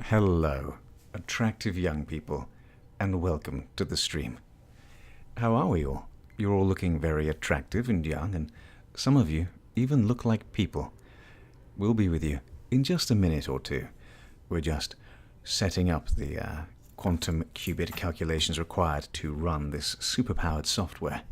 Hello, attractive young people, and welcome to the stream. How are we all? You're all looking very attractive and young, and some of you even look like people. We'll be with you in just a minute or two. We're just setting up the quantum qubit calculations required to run this superpowered software.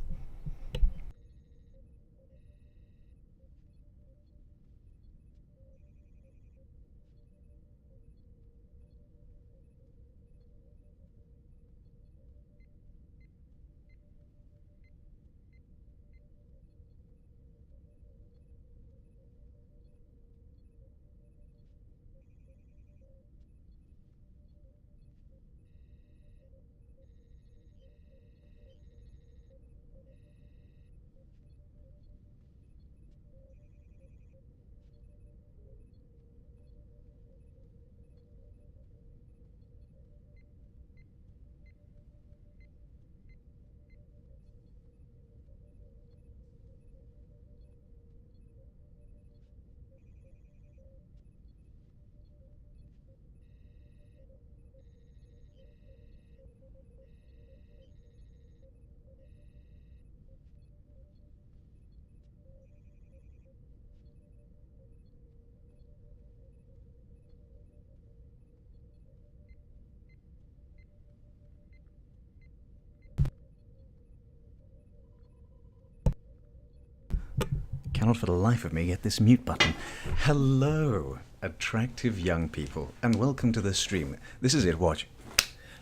Cannot for the life of me get this mute button. Hello, attractive young people, and welcome to the stream. This is it, watch.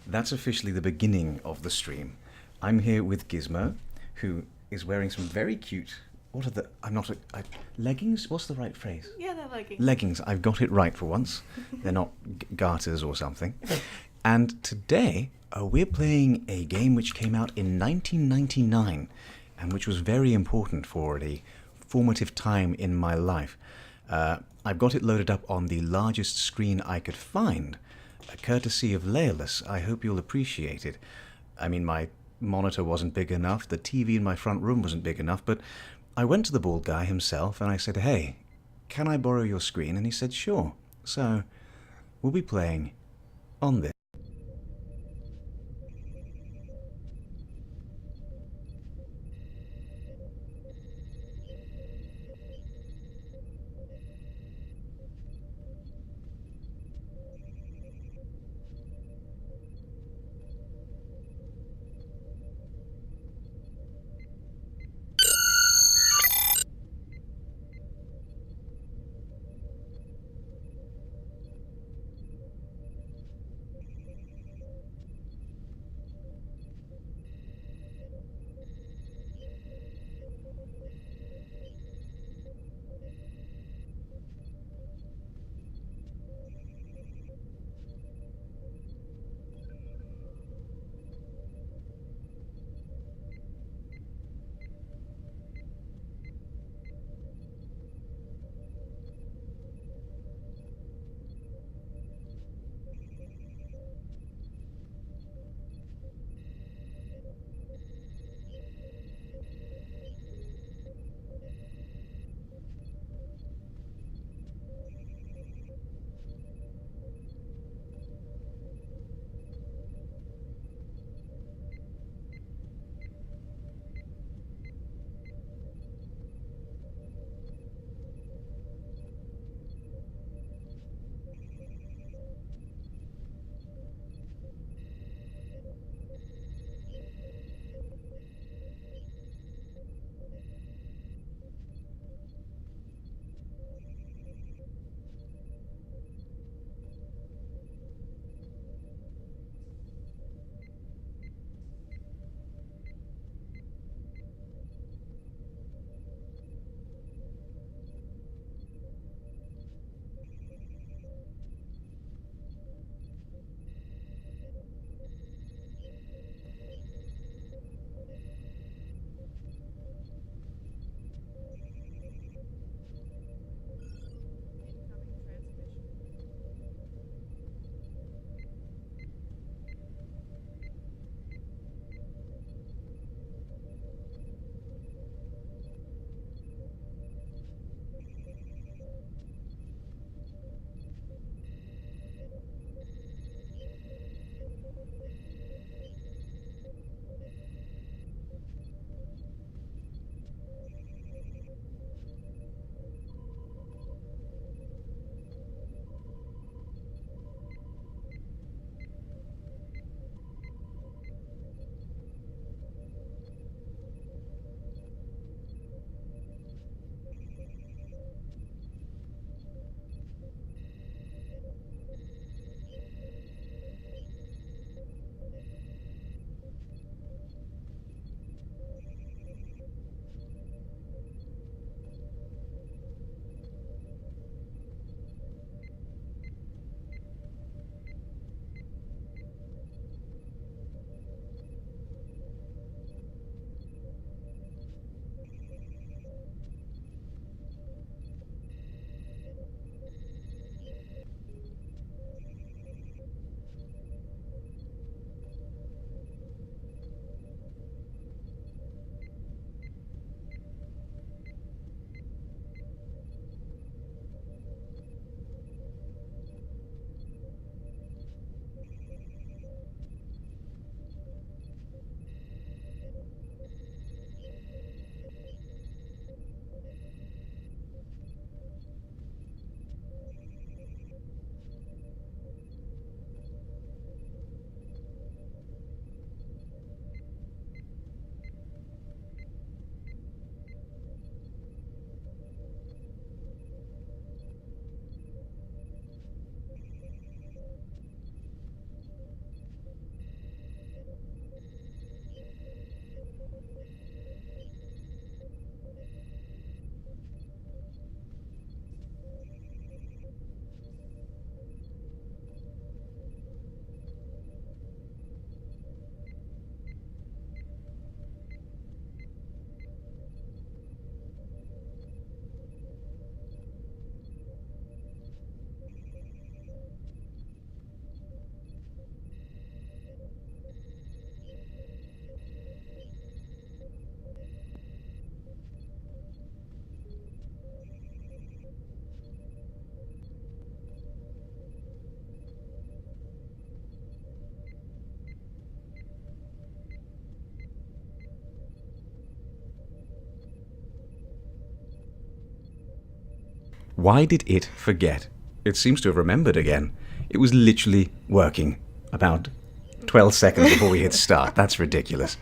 That's officially the beginning of the stream. I'm here with Gizmo, who is wearing some very cute, what are the, leggings? What's the right phrase? Yeah, they're leggings. Leggings, I've got it right for once. They're not garters or something. And today, we're playing a game which came out in 1999, and which was very important for a formative time in my life. I've got it loaded up on the largest screen I could find, courtesy of Laeless. I hope you'll appreciate it. I mean, my monitor wasn't big enough, the TV in my front room wasn't big enough, but I went to the bald guy himself and I said, "Hey, can I borrow your screen?" And he said, "Sure." So, we'll be playing on this. Why did it forget? It seems to have remembered again. It was literally working about 12 seconds before we hit start. That's ridiculous.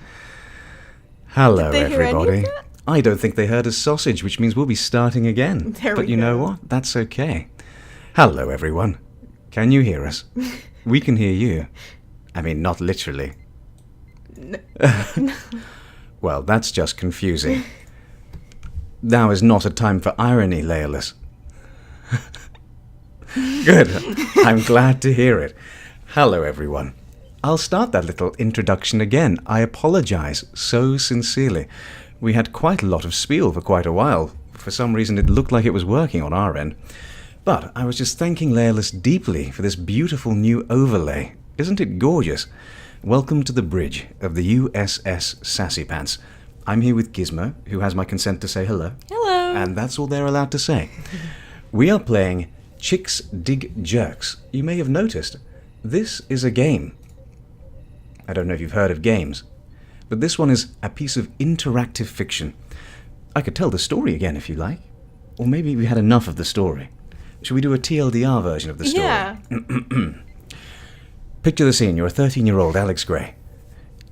Hello, Did they hear any of everybody. that? I don't think they heard a sausage, which means we'll be starting again. But you know what? That's okay. Hello, everyone. Can you hear us? We can hear you. I mean, not literally. No. Well, that's just confusing. Now is not a time for irony, Laelis. Good. I'm glad to hear it. Hello, everyone. I'll start that little introduction again. I apologize so sincerely. We had quite a lot of spiel for quite a while. For some reason, it looked like it was working on our end. But I was just thanking Laelis deeply for this beautiful new overlay. Isn't it gorgeous? Welcome to the bridge of the USS Sassy Pants. I'm here with Gizmo, who has my consent to say hello. Hello. And that's all they're allowed to say. We are playing Chicks Dig Jerks. You may have noticed, this is a game. I don't know if you've heard of games, but this one is a piece of interactive fiction. I could tell the story again if you like. Or maybe we had enough of the story. Should we do a TLDR version of the story? Yeah. Picture the scene. You're a 13-year-old Alex Gray.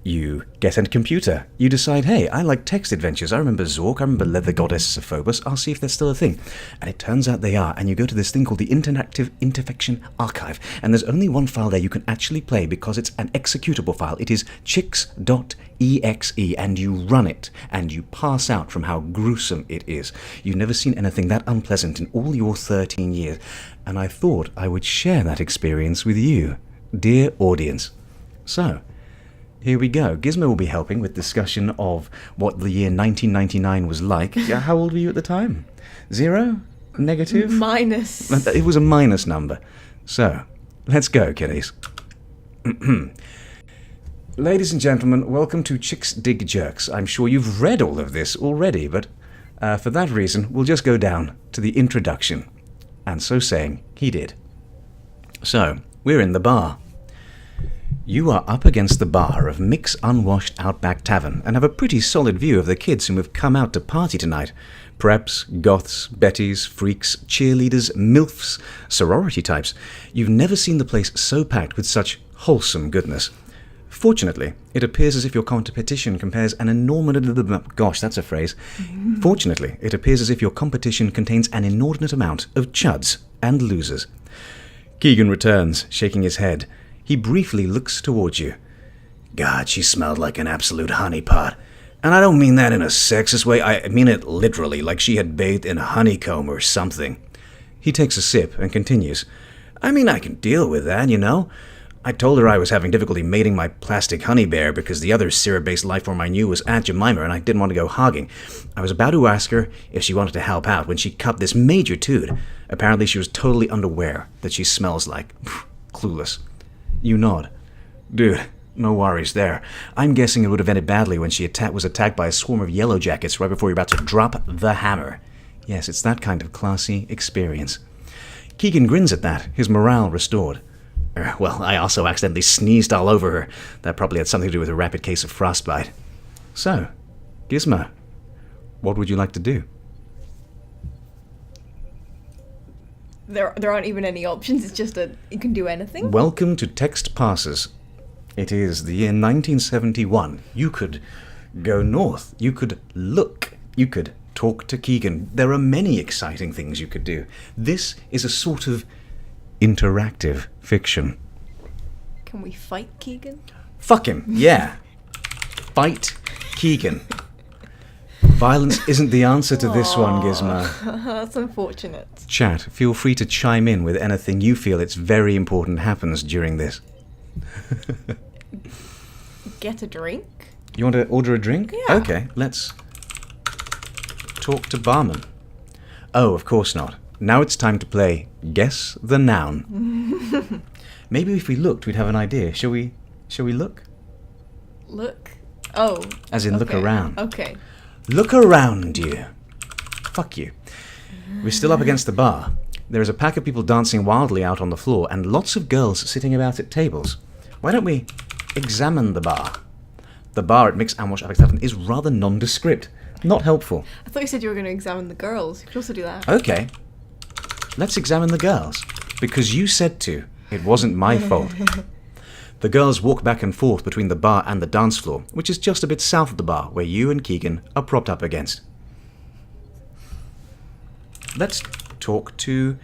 You get a computer. You decide, hey, I like text adventures. I remember Zork. I remember Leather Goddess Sophobos. I'll see if they're still a thing. And it turns out they are. And you go to this thing called the Interactive Interfiction Archive. And there's only one file there you can actually play because it's an executable file. It is chicks.exe. And you run it. And you pass out from how gruesome it is. You've never seen anything that unpleasant in all your 13 years. And I thought I would share that experience with you, dear audience. So, here we go. Gizmo will be helping with discussion of what the year 1999 was like. Yeah, how old were you at the time? 0? Negative? Minus. It was a minus number. So, let's go, kiddies. Ladies and gentlemen, welcome to Chicks Dig Jerks. I'm sure you've read all of this already, but for that reason, we'll just go down to the introduction. And so saying, he did. So, we're in the bar. You are up against the bar of Mick's Unwashed Outback Tavern and have a pretty solid view of the kids who have come out to party tonight. Preps, goths, betties, freaks, cheerleaders, milfs, sorority types. You've never seen the place so packed with such wholesome goodness. Fortunately, it appears as if your competition compares an inordinate... Gosh, that's a phrase. Fortunately, it appears as if your competition contains an inordinate amount of chuds and losers. Keegan returns, shaking his head. He briefly looks towards you. God, she smelled like an absolute honeypot. And I don't mean that in a sexist way, I mean it literally, like she had bathed in honeycomb or something. He takes a sip and continues. I mean, I can deal with that, you know. I told her I was having difficulty mating my plastic honey bear because the other syrup-based lifeform I knew was Aunt Jemima and I didn't want to go hogging. I was about to ask her if she wanted to help out when she cut this major tood. Apparently she was totally unaware that she smells like... clueless. You nod. Dude, no worries there. I'm guessing it would have ended badly when she was attacked by a swarm of yellow jackets right before you're about to drop the hammer. Yes, it's that kind of classy experience. Keegan grins at that, his morale restored. Well, I also accidentally sneezed all over her. That probably had something to do with a rapid case of frostbite. So, Gizmo, what would you like to do? There aren't even any options. It's just you can do anything. Welcome to Text Passes. It is the year 1971. You could go north. You could look. You could talk to Keegan. There are many exciting things you could do. This is a sort of interactive fiction. Can we fight Keegan? Fuck him, yeah. Fight Keegan. Violence isn't the answer to this one, Gizmo. That's unfortunate. Chat, feel free to chime in with anything you feel it's very important happens during this. Get a drink? You want to order a drink? Yeah. Okay, let's talk to barman. Oh, of course not. Now it's time to play Guess the Noun. Maybe if we looked, we'd have an idea. Shall we look? Look? Oh. As in look around. Okay. Look around you. Fuck you. We're still up against the bar. There is a pack of people dancing wildly out on the floor and lots of girls sitting about at tables. Why don't we examine the bar? The bar at Mick's Unwashed Outback Tavern is rather nondescript. Not helpful. I thought you said you were going to examine the girls. You could also do that. Okay. let's examine the girls. Because you said to. It wasn't my fault. The girls walk back and forth between the bar and the dance floor, which is just a bit south of the bar, where you and Keegan are propped up against. Let's talk to...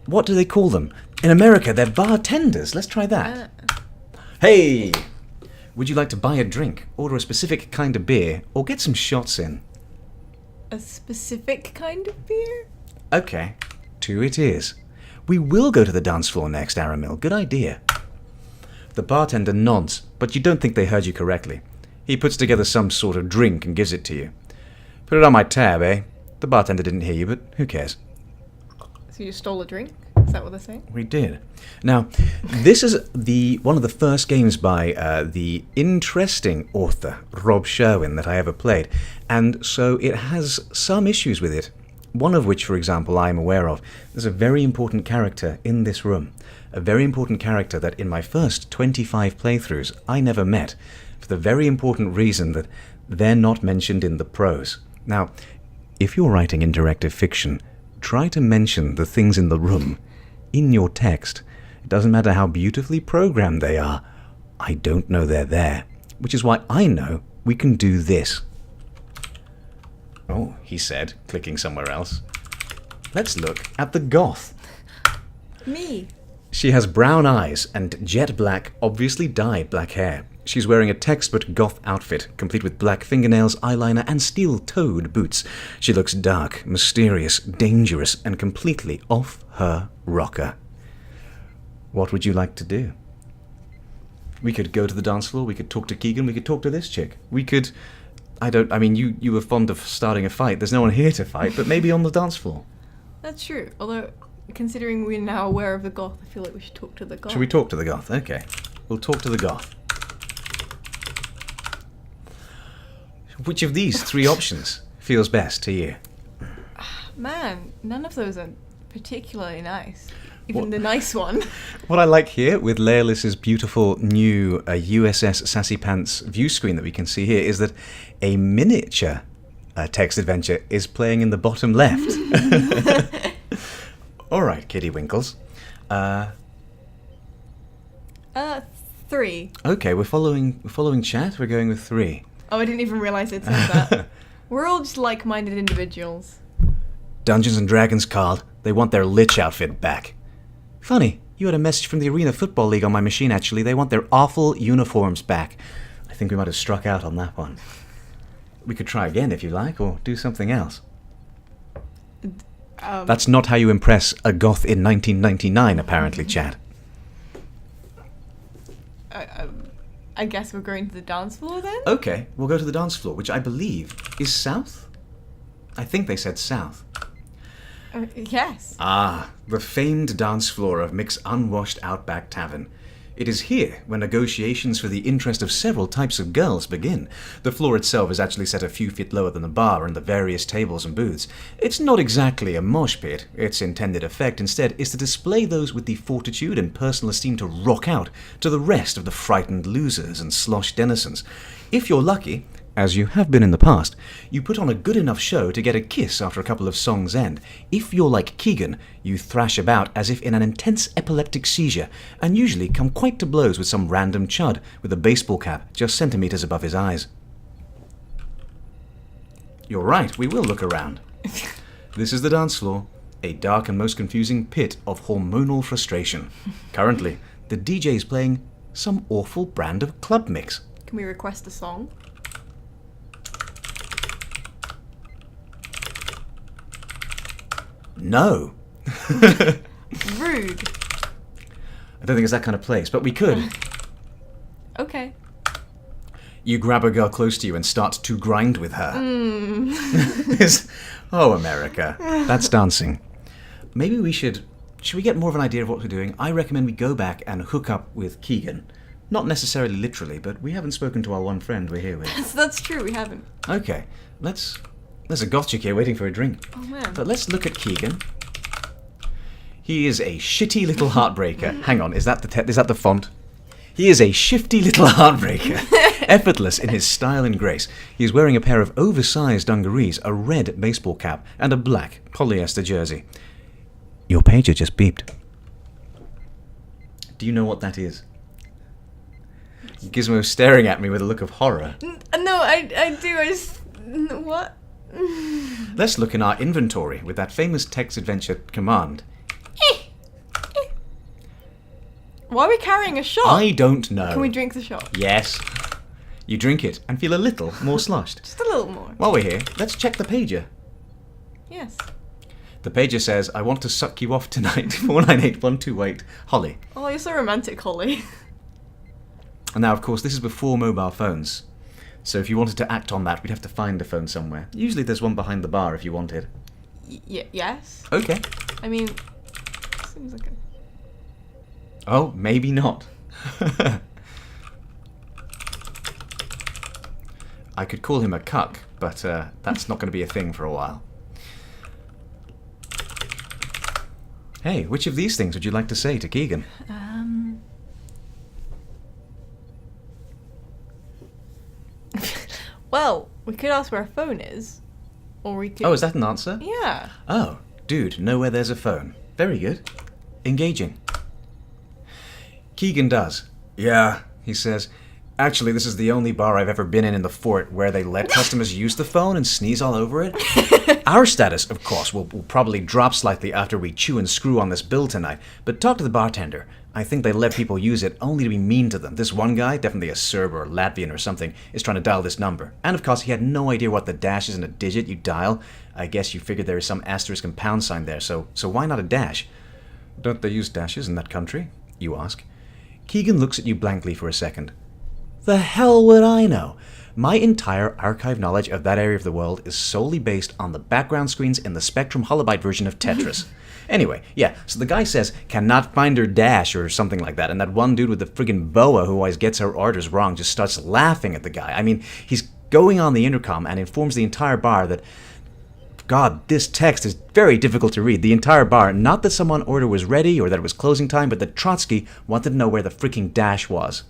What do they call them? In America, they're bartenders. Let's try that. Hey! Would you like to buy a drink, order a specific kind of beer, or get some shots in? A specific kind of beer? Okay, 2 it is. We will go to the dance floor next, Aramil. Good idea. The bartender nods, but you don't think they heard you correctly. He puts together some sort of drink and gives it to you. Put it on my tab, eh? The bartender didn't hear you, but who cares? So you stole a drink? Is that what they're saying? We did. Now, this is one of the first games by the interesting author, Rob Sherwin, that I ever played. And so it has some issues with it. One of which, for example, I'm aware of. There's a very important character in this room. A very important character that in my first 25 playthroughs I never met. For the very important reason that they're not mentioned in the prose. Now, if you're writing interactive fiction, try to mention the things in the room in your text. It doesn't matter how beautifully programmed they are. I don't know they're there. Which is why I know we can do this. Oh, he said, clicking somewhere else. Let's look at the goth. Me. She has brown eyes and jet black, obviously dyed black hair. She's wearing a textbook goth outfit, complete with black fingernails, eyeliner, and steel-toed boots. She looks dark, mysterious, dangerous, and completely off her rocker. What would you like to do? We could go to the dance floor, we could talk to Keegan, we could talk to this chick. We could... you were fond of starting a fight. There's no one here to fight, but maybe on the dance floor. That's true. Although, considering we're now aware of the goth, I feel like we should talk to the goth. Should we talk to the goth? Okay. We'll talk to the goth. Which of these 3 options feels best to you? Man, none of those are particularly nice. Even the nice one. What I like here with Laelis's beautiful new USS Sassy Pants view screen that we can see here is that a miniature text adventure is playing in the bottom left. All right, Kitty Winkles. 3. Okay, we're following chat. We're going with 3. Oh, I didn't even realise it said that. We're all just like-minded individuals. Dungeons and Dragons called. They want their Lich outfit back. Funny, you had a message from the Arena Football League on my machine, actually. They want their awful uniforms back. I think we might have struck out on that one. We could try again if you like, or do something else. That's not how you impress a goth in 1999, apparently, Chad. I guess we're going to the dance floor then? Okay, we'll go to the dance floor, which I believe is south? I think they said south. Yes. Ah, the famed dance floor of Mick's unwashed Outback Tavern. It is here where negotiations for the interest of several types of girls begin. The floor itself is actually set a few feet lower than the bar and the various tables and booths. It's not exactly a mosh pit. Its intended effect, instead, is to display those with the fortitude and personal esteem to rock out to the rest of the frightened losers and slosh denizens. If you're lucky, as you have been in the past, you put on a good enough show to get a kiss after a couple of songs' end. If you're like Keegan, you thrash about as if in an intense epileptic seizure, and usually come quite to blows with some random chud with a baseball cap just centimeters above his eyes. You're right, we will look around. This is the dance floor, a dark and most confusing pit of hormonal frustration. Currently, the DJ is playing some awful brand of club mix. Can we request a song? No. Rude. I don't think it's that kind of place, but we could. Okay. You grab a girl close to you and start to grind with her. Oh, America. That's dancing. Maybe we should we get more of an idea of what we're doing? I recommend we go back and hook up with Keegan. Not necessarily literally, but we haven't spoken to our one friend we're here with. That's true, we haven't. Okay, there's a goth chick here waiting for a drink. Oh, man. But let's look at Keegan. He is a shitty little heartbreaker. Hang on, is that the font? He is a shifty little heartbreaker. Effortless in his style and grace. He is wearing a pair of oversized dungarees, a red baseball cap, and a black polyester jersey. Your pager just beeped. Do you know what that is? Gizmo's staring at me with a look of horror. No, I do. I just... What? Let's look in our inventory with that famous text adventure command. Why are we carrying a shot? I don't know. Can we drink the shot? Yes. You drink it and feel a little more sloshed. Just a little more. While we're here, let's check the pager. Yes. The pager says, I want to suck you off tonight. 498-128, Holly. Oh, you're so romantic, Holly. And now, of course, this is before mobile phones. So if you wanted to act on that, we'd have to find a phone somewhere. Usually there's one behind the bar if you wanted. Yes? Okay. I mean, seems like a... Oh, maybe not. I could call him a cuck, but that's not going to be a thing for a while. Hey, which of these things would you like to say to Keegan? Well, we could ask where a phone is. Or we could... Oh, is that an answer? Yeah. Oh, dude, know where there's a phone. Very good. Engaging. Keegan does. Yeah, he says. Actually, this is the only bar I've ever been in the fort where they let customers use the phone and sneeze all over it. Our status, of course, will probably drop slightly after we chew and screw on this bill tonight, but talk to the bartender. I think they let people use it only to be mean to them. This one guy, definitely a Serb or Latvian or something, is trying to dial this number. And of course, he had no idea what the dash is in a digit you dial. I guess you figured there is some asterisk and pound sign there, so why not a dash? Don't they use dashes in that country? You ask. Keegan looks at you blankly for a second. The hell would I know? My entire archive knowledge of that area of the world is solely based on the background screens in the Spectrum holobyte version of Tetris. Anyway, yeah, so the guy says, cannot find her dash or something like that, and that one dude with the friggin' boa who always gets her orders wrong just starts laughing at the guy. I mean, he's going on the intercom and informs the entire bar that, God, this text is very difficult to read. The entire bar, not that someone's order was ready or that it was closing time, but that Trotsky wanted to know where the freaking dash was.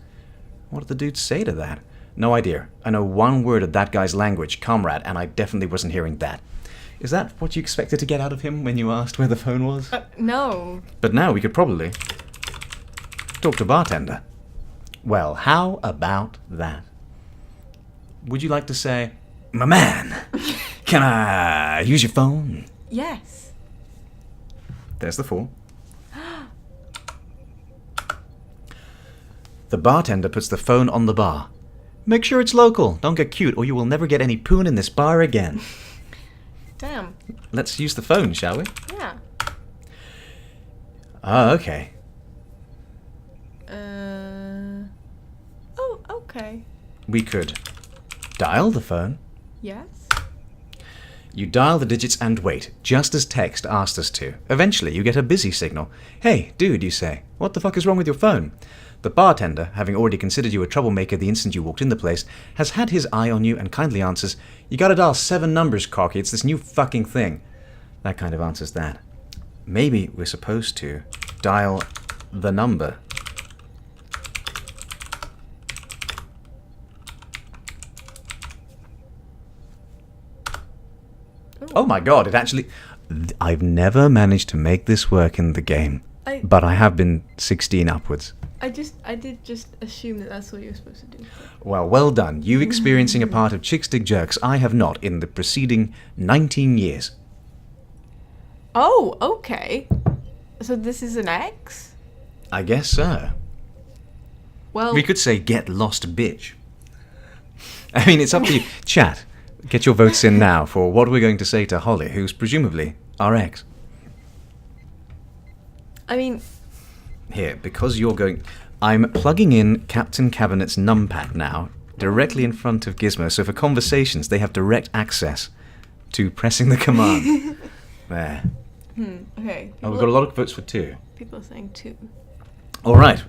What did the dude say to that? No idea. I know one word of that guy's language, comrade, and I definitely wasn't hearing that. Is that what you expected to get out of him when you asked where the phone was? No. But now we could probably talk to bartender. Well, how about that? Would you like to say, my man, can I use your phone? Yes. There's the 4. The bartender puts the phone on the bar. Make sure it's local. Don't get cute or you will never get any poon in this bar again. Damn. Let's use the phone, shall we? Yeah. Oh, okay. Oh, okay. We could dial the phone. Yes. You dial the digits and wait, just as text asked us to. Eventually, you get a busy signal. Hey, dude, you say. What the fuck is wrong with your phone? The bartender, having already considered you a troublemaker the instant you walked in the place, has had his eye on you and kindly answers, you gotta dial 7 numbers, cocky, it's this new fucking thing. That kind of answers that. Maybe we're supposed to dial the number. Oh my god, it actually... I've never managed to make this work in the game, but I have been 16 upwards. I did just assume that that's what you were supposed to do. Well done. You experiencing a part of Chick Stick Jerks I have not in the preceding 19 years. Oh, okay. So this is an X? I guess so. Well... We could say get lost bitch. I mean, it's up to you. Chat, get your votes in now for what we're going to say to Holly, who's presumably our ex. I mean... Here, because you're going... I'm plugging in Captain Cabinet's numpad now, directly in front of Gizmo, so for conversations they have direct access to pressing the command. There. Okay. Oh, we've got a lot of votes for 2. People are saying 2. All right.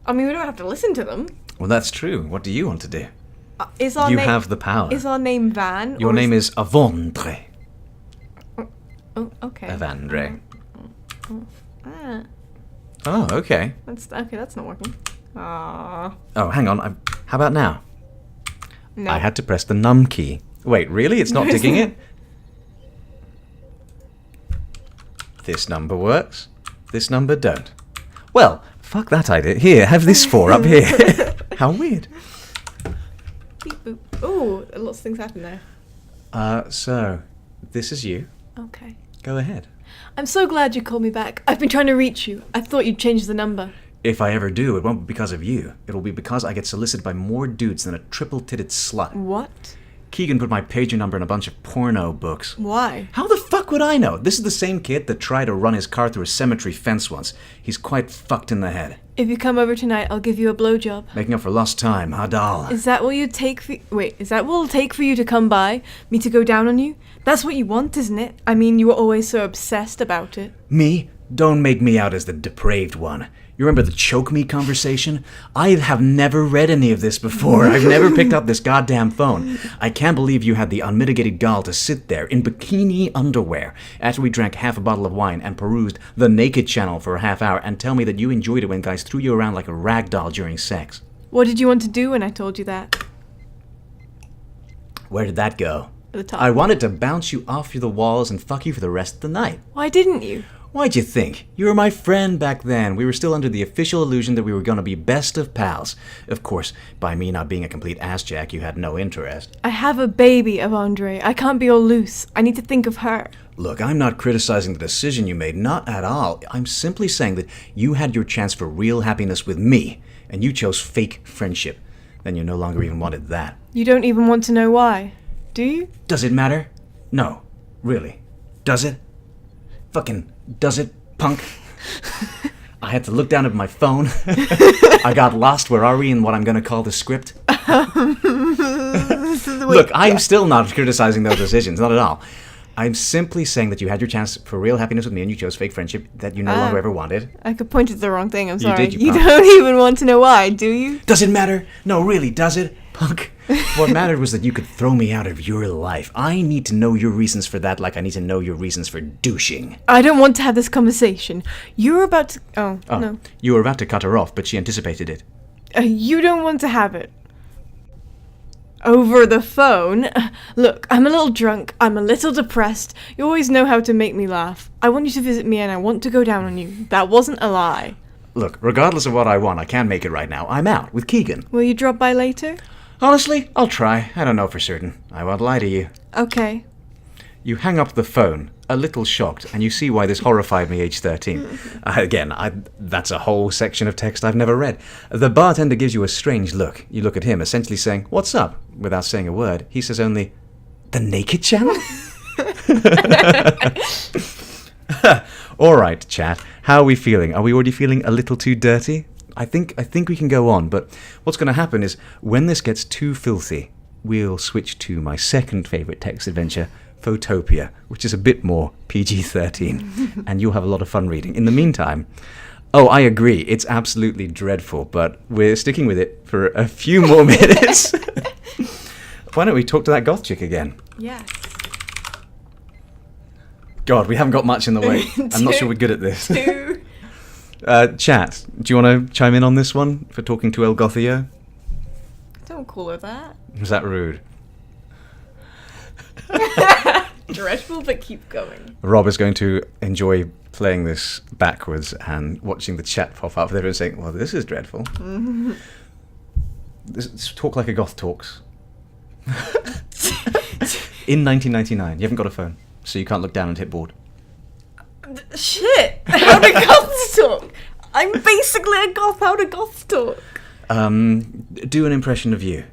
I mean, we don't have to listen to them. Well, that's true. What do you want to do? Is our you name, have the power. Is our name Van? Your name is Avondre. Oh, okay. Avandre. Ah, Oh, okay. that's not working. Ah. Oh, hang on. How about now? No. I had to press the num key. Wait, really? It's not digging it? This number works. This number don't. Well, fuck that idea. Here, have this 4 up here. How weird. Beep boop. Oh, lots of things happen there. So, this is you. Okay. Go ahead. I'm so glad you called me back. I've been trying to reach you. I thought you'd change the number. If I ever do, it won't be because of you. It'll be because I get solicited by more dudes than a triple-titted slut. What? Keegan put my pager number in a bunch of porno books. Why? How the fuck would I know? This is the same kid that tried to run his car through a cemetery fence once. He's quite fucked in the head. If you come over tonight, I'll give you a blowjob. Making up for lost time, Hadal. Is that what you take for... Wait, is that what it'll take for you to come by? Me to go down on you? That's what you want, isn't it? I mean, you were always so obsessed about it. Me? Don't make me out as the depraved one. You remember the choke me conversation? I have never read any of this before. I've never picked up this goddamn phone. I can't believe you had the unmitigated gall to sit there in bikini underwear after we drank half a bottle of wine and perused the Naked Channel for a half hour and tell me that you enjoyed it when guys threw you around like a rag doll during sex. What did you want to do when I told you that? Where did that go? At the top. I wanted to bounce you off the walls and fuck you for the rest of the night. Why didn't you? Why'd you think? You were my friend back then. We were still under the official illusion that we were going to be best of pals. Of course, by me not being a complete assjack, you had no interest. I have a baby of Andre. I can't be all loose. I need to think of her. Look, I'm not criticizing the decision you made, not at all. I'm simply saying that you had your chance for real happiness with me, and you chose fake friendship. Then you no longer even wanted that. You don't even want to know why, do you? Does it matter? No. Really. Does it? Fucking does it, punk? I had to look down at my phone. I got lost. Where are we in what I'm going to call the script? Look, I'm still not criticizing those decisions, not at all. I'm simply saying that you had your chance for real happiness with me and you chose fake friendship that you no longer ever wanted. I could point to the wrong thing, I'm sorry. You did, you don't even want to know why, do you? Does it matter? No, really, does it? Punk. What mattered was that you could throw me out of your life. I need to know your reasons for that like I need to know your reasons for douching. I don't want to have this conversation. You were about to... Oh, no. You were about to cut her off, but she anticipated it. You don't want to have it. Over the phone? Look, I'm a little drunk. I'm a little depressed. You always know how to make me laugh. I want you to visit me and I want to go down on you. That wasn't a lie. Look, regardless of what I want, I can't make it right now. I'm out with Keegan. Will you drop by later? Honestly, I'll try. I don't know for certain. I won't lie to you. Okay. You hang up the phone, a little shocked, and you see why this horrified me age 13. That's a whole section of text I've never read. The bartender gives you a strange look. You look at him, essentially saying, "What's up?" Without saying a word. He says only, "The Naked Channel?" All right, chat. How are we feeling? Are we already feeling a little too dirty? I think we can go on, but what's going to happen is when this gets too filthy, we'll switch to my second favorite text adventure, Photopia, which is a bit more PG-13, and you'll have a lot of fun reading. In the meantime, I agree, it's absolutely dreadful, but we're sticking with it for a few more minutes. Why don't we talk to that goth chick again? Yes. God, we haven't got much in the way. I'm not sure we're good at this. Two. Chat, do you want to chime in on this one for talking to El Gothio? Don't call her that. Was that rude? Dreadful, but keep going. Rob is going to enjoy playing this backwards and watching the chat pop up there and saying, "Well, this is dreadful." This talk like a goth talks. In 1999, you haven't got a phone, so you can't look down and hit board. Shit! How do goths talk? I'm basically a goth. How do goths talk? Do an impression of you.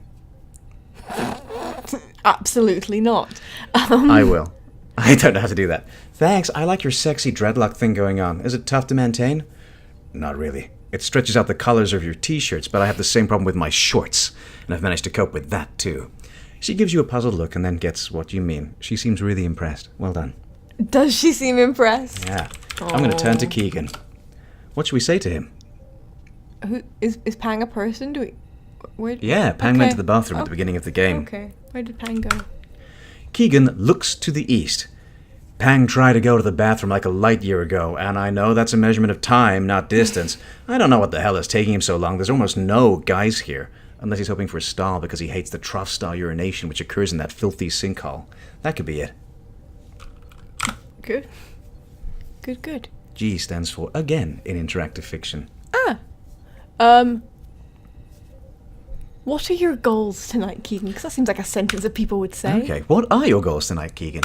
Absolutely not. I will. I don't know how to do that. Thanks, I like your sexy dreadlock thing going on. Is it tough to maintain? Not really. It stretches out the colors of your t-shirts, but I have the same problem with my shorts, and I've managed to cope with that too. She gives you a puzzled look and then gets what you mean. She seems really impressed. Well done. Does she seem impressed? Yeah. I'm going to turn to Keegan. What should we say to him? Who is Pang a person? Do we? Where? Yeah, Pang went to the bathroom at the beginning of the game. Okay. Where did Pang go? Keegan looks to the east. Pang tried to go to the bathroom like a light year ago, and I know that's a measurement of time, not distance. I don't know what the hell is taking him so long. There's almost no guys here, unless he's hoping for a stall because he hates the trough-style urination which occurs in that filthy sinkhole. That could be it. Good. Good, good. G stands for, again, in interactive fiction. What are your goals tonight, Keegan? Because that seems like a sentence that people would say. Okay, what are your goals tonight, Keegan?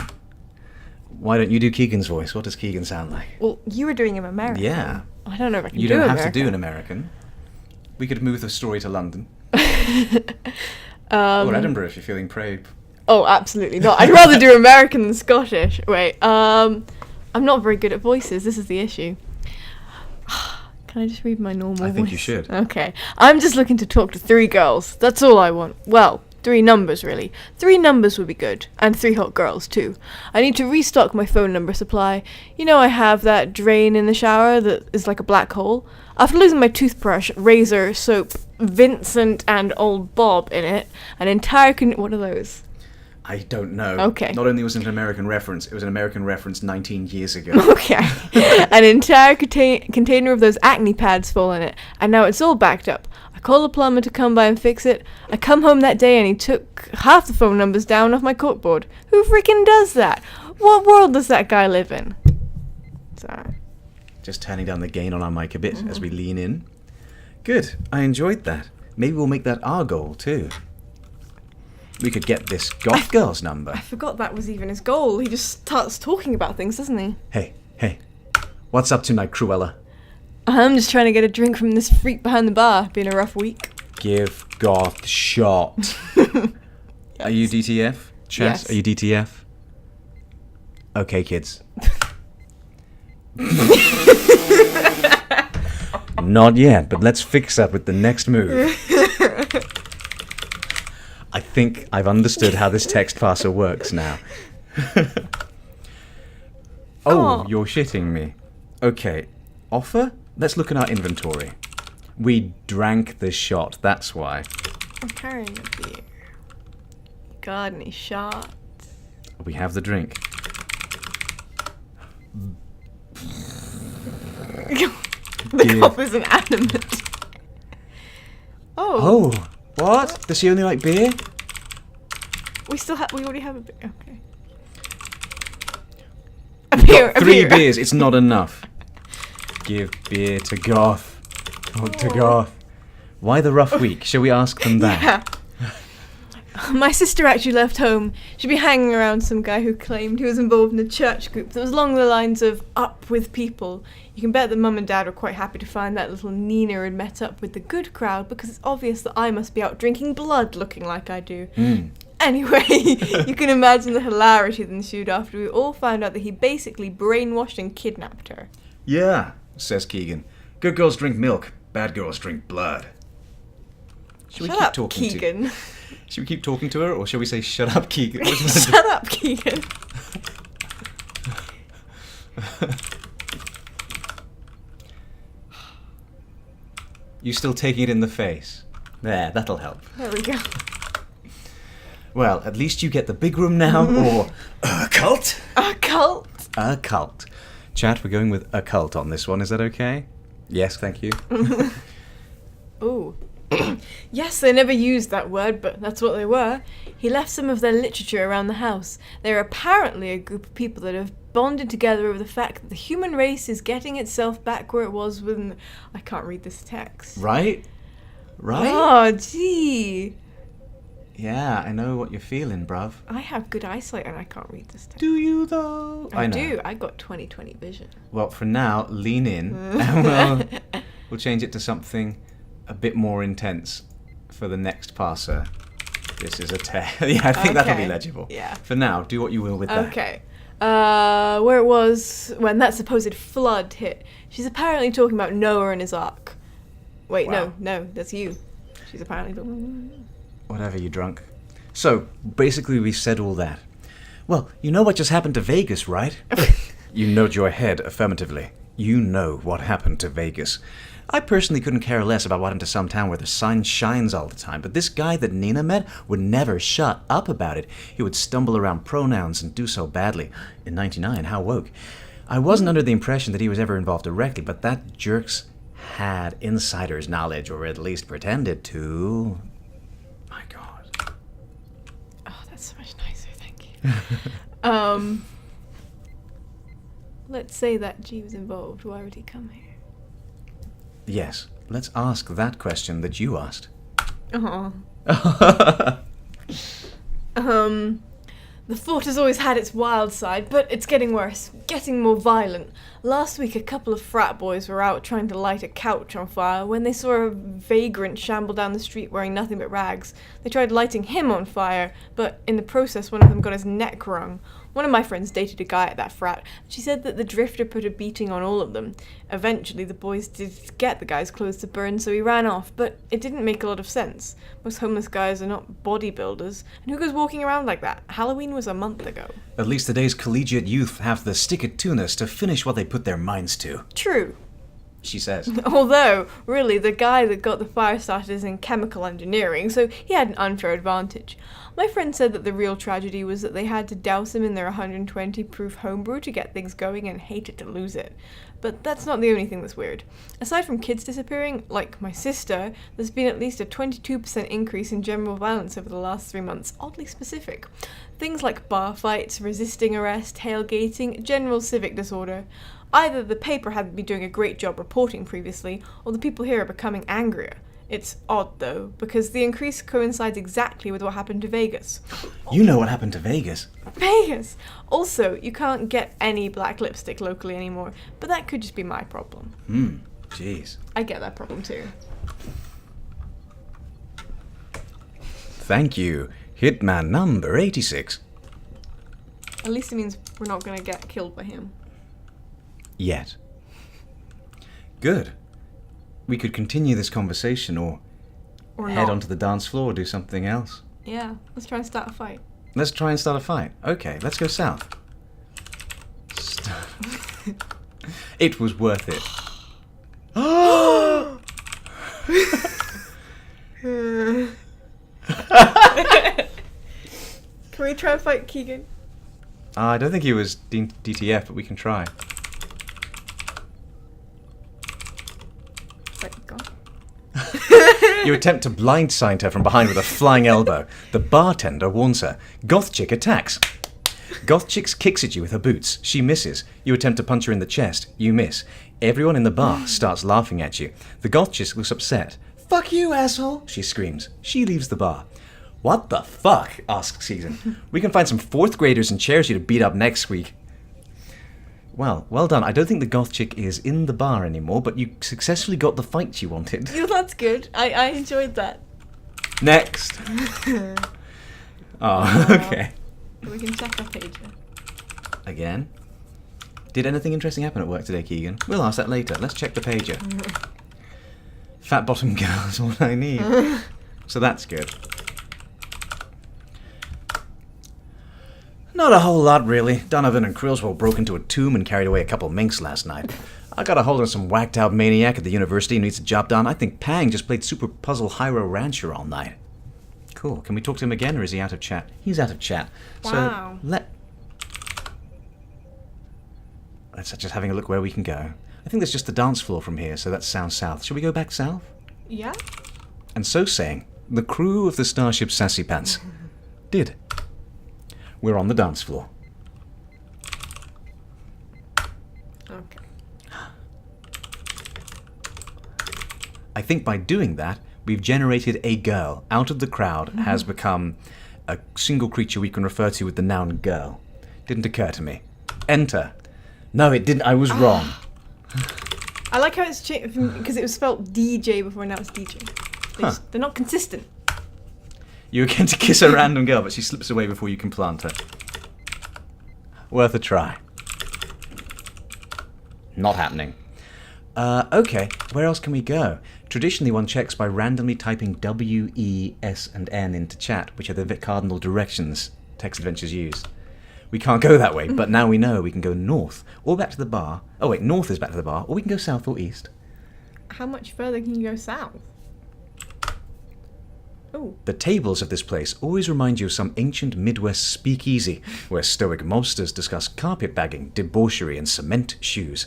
Why don't you do Keegan's voice? What does Keegan sound like? Well, you were doing him American. Yeah. I don't know if I can You do don't have American. to do an American. We could move the story to London. Or Edinburgh if you're feeling brave. Oh, absolutely not. I'd rather do American than Scottish. Wait, I'm not very good at voices. This is the issue. Can I just read my normal voice? I think you should. Okay. I'm just looking to talk to 3 girls. That's all I want. Well, 3 numbers, really. 3 numbers would be good. And 3 hot girls, too. I need to restock my phone number supply. You know I have that drain in the shower that is like a black hole? After losing my toothbrush, razor, soap, Vincent, and old Bob in it, an entire what are those? I don't know. Okay. Not only was it an American reference, it was an American reference 19 years ago. Okay. An entire container of those acne pads full in it, and now it's all backed up. I call a plumber to come by and fix it. I come home that day and he took half the phone numbers down off my corkboard. Who freaking does that? What world does that guy live in? Sorry. Just turning down the gain on our mic a bit as we lean in. Good. I enjoyed that. Maybe we'll make that our goal too. We could get this goth girl's number. I forgot that was even his goal. He just starts talking about things, doesn't he? Hey. What's up tonight, Cruella? I'm just trying to get a drink from this freak behind the bar. Been a rough week. Give goth a shot. Are you DTF? Chat, Yes. Are you DTF? Okay, kids. Not yet, but let's fix that with the next move. I think I've understood how this text parser works now. Oh, you're shitting me. Okay, offer? Let's look at our inventory. We drank the shot, that's why. I'm carrying a beer. Got any shots? We have the drink. The cup is inanimate. Oh. Oh, what? Does she only like beer? We already have a beer. Okay. A beer. Got 3 beers, it's not enough. Give beer to goth. Oh, to goth. Why the rough week? Shall we ask them that? Yeah. My sister actually left home. She'd be hanging around some guy who claimed he was involved in a church group that was along the lines of Up With People. You can bet that Mum and Dad were quite happy to find that little Nina had met up with the good crowd because it's obvious that I must be out drinking blood looking like I do. Anyway, you can imagine the hilarity that ensued after we all found out that he basically brainwashed and kidnapped her. Yeah, says Keegan. Good girls drink milk, bad girls drink blood. Should Shut up, Keegan. Should we keep talking to her, or shall we say, shut up, Keegan? Shut up, Keegan. You still taking it in the face? There, that'll help. There we go. Well, at least you get the big room now, or a cult? A cult? A cult. Chat, we're going with a cult on this one, is that okay? Yes, thank you. Ooh. Yes, they never used that word, but that's what they were. He left some of their literature around the house. They're apparently a group of people that have bonded together over the fact that the human race is getting itself back where it was when... I can't read this text. Right? Oh, gee. Yeah, I know what you're feeling, bruv. I have good eyesight and I can't read this text. Do you, though? I know. do. I got 20/20 vision. Well, for now, lean in, and we'll change it to something a bit more intense for the next parser. This is a yeah, I think that'll be legible. Yeah. For now, do what you will with that. Okay. Where it was when that supposed flood hit. She's apparently talking about Noah and his ark. Wait, Wow. no, that's you. She's apparently Whatever, you drunk. So, basically we've said all that. Well, you know what just happened to Vegas, right? You nod your head affirmatively. You know what happened to Vegas. I personally couldn't care less about what happened to some town where the sun shines all the time, but this guy that Nina met would never shut up about it. He would stumble around pronouns and do so badly. In 99, how woke. I wasn't under the impression that he was ever involved directly, but that jerk's had insider's knowledge, or at least pretended to. My God. Oh, that's so much nicer, thank you. let's say that G was involved. Why would he come here? Yes, let's ask that question that you asked. The fort has always had its wild side, but it's getting worse, getting more violent. Last week, a couple of frat boys were out trying to light a couch on fire when they saw a vagrant shamble down the street wearing nothing but rags. They tried lighting him on fire, but in the process, one of them got his neck wrung. One of my friends dated a guy at that frat. She said that the drifter put a beating on all of them. Eventually, the boys did get the guy's clothes to burn, so he ran off, but it didn't make a lot of sense. Most homeless guys are not bodybuilders, and who goes walking around like that? Halloween was a month ago. At least today's collegiate youth have the stick-it-to-ness to finish what they put their minds to. True. She says. Although, really, the guy that got the fire started is in chemical engineering, so he had an unfair advantage. My friend said that the real tragedy was that they had to douse him in their 120 proof homebrew to get things going and hated to lose it. But that's not the only thing that's weird. Aside from kids disappearing, like my sister, there's been at least a 22% increase in general violence over the last 3 months, oddly specific. Things like bar fights, resisting arrest, tailgating, general civic disorder. Either the paper hadn't been doing a great job reporting previously, or the people here are becoming angrier. It's odd, though, because the increase coincides exactly with what happened to Vegas. You know what happened to Vegas. Vegas! Also, you can't get any black lipstick locally anymore, but that could just be my problem. Jeez. I get that problem, too. Thank you, Hitman number 86. At least it means we're not going to get killed by him. Yet. Good. We could continue this conversation or head not. onto the dance floor or do something else. Yeah, let's try and start a fight. Let's try and start a fight. Okay, let's go south. It was worth it. Can we try and fight Keegan? I don't think he was DTF, but we can try. You attempt to blindside her from behind with a flying elbow. The bartender warns her. Goth chick attacks. Goth chick kicks at you with her boots. She misses. You attempt to punch her in the chest. You miss. Everyone in the bar starts laughing at you. The goth chick looks upset. "Fuck you, asshole!" she screams. She leaves the bar. "What the fuck?" asks Season. "We can find some 4th graders and cherish you to beat up next week." Well done. I don't think the goth chick is in the bar anymore, but you successfully got the fight you wanted. Yeah, that's good. I enjoyed that. Next. Oh, okay. We can check our pager. Again. Did anything interesting happen at work today, Keegan? We'll ask that later. Let's check the pager. Fat bottom girl is what I need. So that's good. Not a whole lot, really. Donovan and Krillswell broke into a tomb and carried away a couple minks last night. I got a hold of some whacked-out maniac at the university who needs a job done. I think Pang just played Super Puzzle Hyro Rancher all night. Cool. Can we talk to him again, or is he out of chat? He's out of chat. Wow. So let's just having a look where we can go. I think there's just the dance floor from here, so that's sound south. Shall we go back south? Yeah. And so saying, the crew of the Starship Sassy Pants did. We're on the dance floor. Okay. I think by doing that, we've generated a girl out of the crowd, has become a single creature we can refer to with the noun girl. Didn't occur to me. Enter. No, it didn't. I was wrong. I like how it's changed because it was spelled DJ before, now it's DJ. They're not consistent. You again to kiss a random girl, but she slips away before you can plant her. Worth a try. Not happening. Okay, where else can we go? Traditionally, one checks by randomly typing W, E, S, and N into chat, which are the cardinal directions text adventures use. We can't go that way, but now we know we can go north, or back to the bar. Oh wait, north is back to the bar, or we can go south or east. How much further can you go south? Ooh. The tables of this place always remind you of some ancient Midwest speakeasy, where stoic mobsters discuss carpetbagging, debauchery, and cement shoes.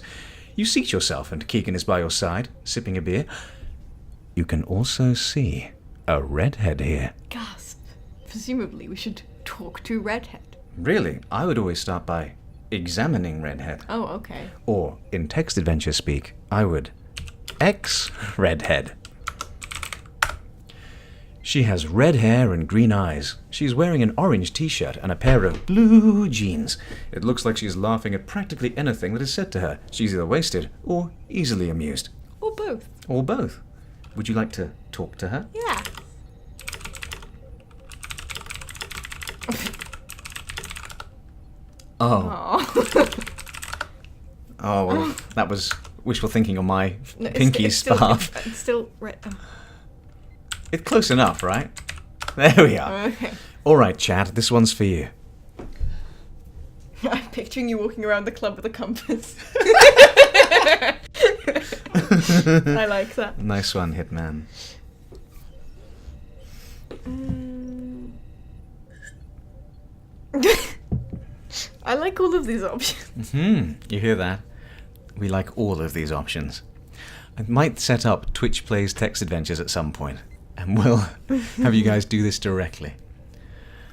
You seat yourself, and Keegan is by your side, sipping a beer. You can also see a redhead here. Gasp. Presumably we should talk to Redhead. Really? I would always start by examining redhead. Oh, okay. Or, in text adventure speak, I would X redhead. She has red hair and green eyes. She's wearing an orange t-shirt and a pair of blue jeans. It looks like she's laughing at practically anything that is said to her. She's either wasted or easily amused. Or both. Or both. Would you like to talk to her? Yeah. Oh. Oh, well, that was wishful thinking on my No, pinky it's scarf. It's still red. Oh. It's close enough, right? There we are. Okay. All right, Chad, this one's for you. I'm picturing you walking around the club with a compass. I like that. Nice one, Hitman. I like all of these options. You hear that? We like all of these options. I might set up Twitch Plays Text Adventures at some point, and we'll have you guys do this directly.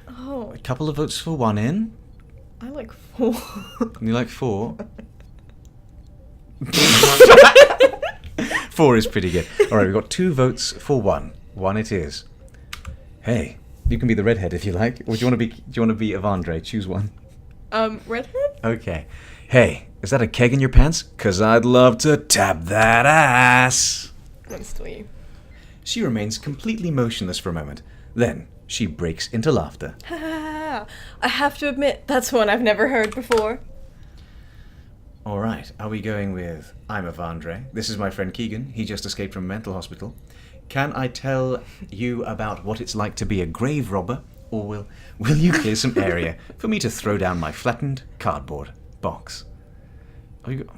Oh, A couple of votes for 1 in. I like 4. You like 4? 4 is pretty good. All right, we've got 2 votes for 1. 1 it is. Hey, you can be the redhead if you like. Or do you want to be Evandre? Choose one. Redhead? Okay. Hey, is that a keg in your pants? 'Cause I'd love to tap that ass. That's still you. She remains completely motionless for a moment. Then she breaks into laughter. I have to admit, that's one I've never heard before. All right, are we going with I'm Evandre? This is my friend Keegan. He just escaped from a mental hospital. Can I tell you about what it's like to be a grave robber? Or will you clear some area for me to throw down my flattened cardboard box? Are you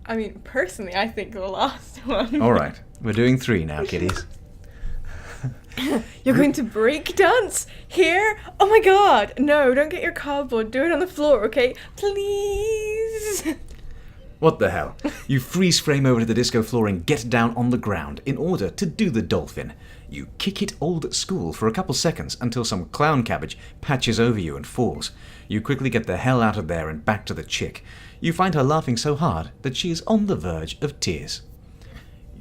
I mean, personally, I think the last one. All right, we're doing 3 now, kiddies. You're going to break dance here? Oh my god! No, don't get your cardboard. Do it on the floor, okay? Please. What the hell? You freeze frame over to the disco floor and get down on the ground in order to do the dolphin. You kick it old at school for a couple seconds until some clown cabbage patches over you and falls. You quickly get the hell out of there and back to the chick. You find her laughing so hard that she is on the verge of tears.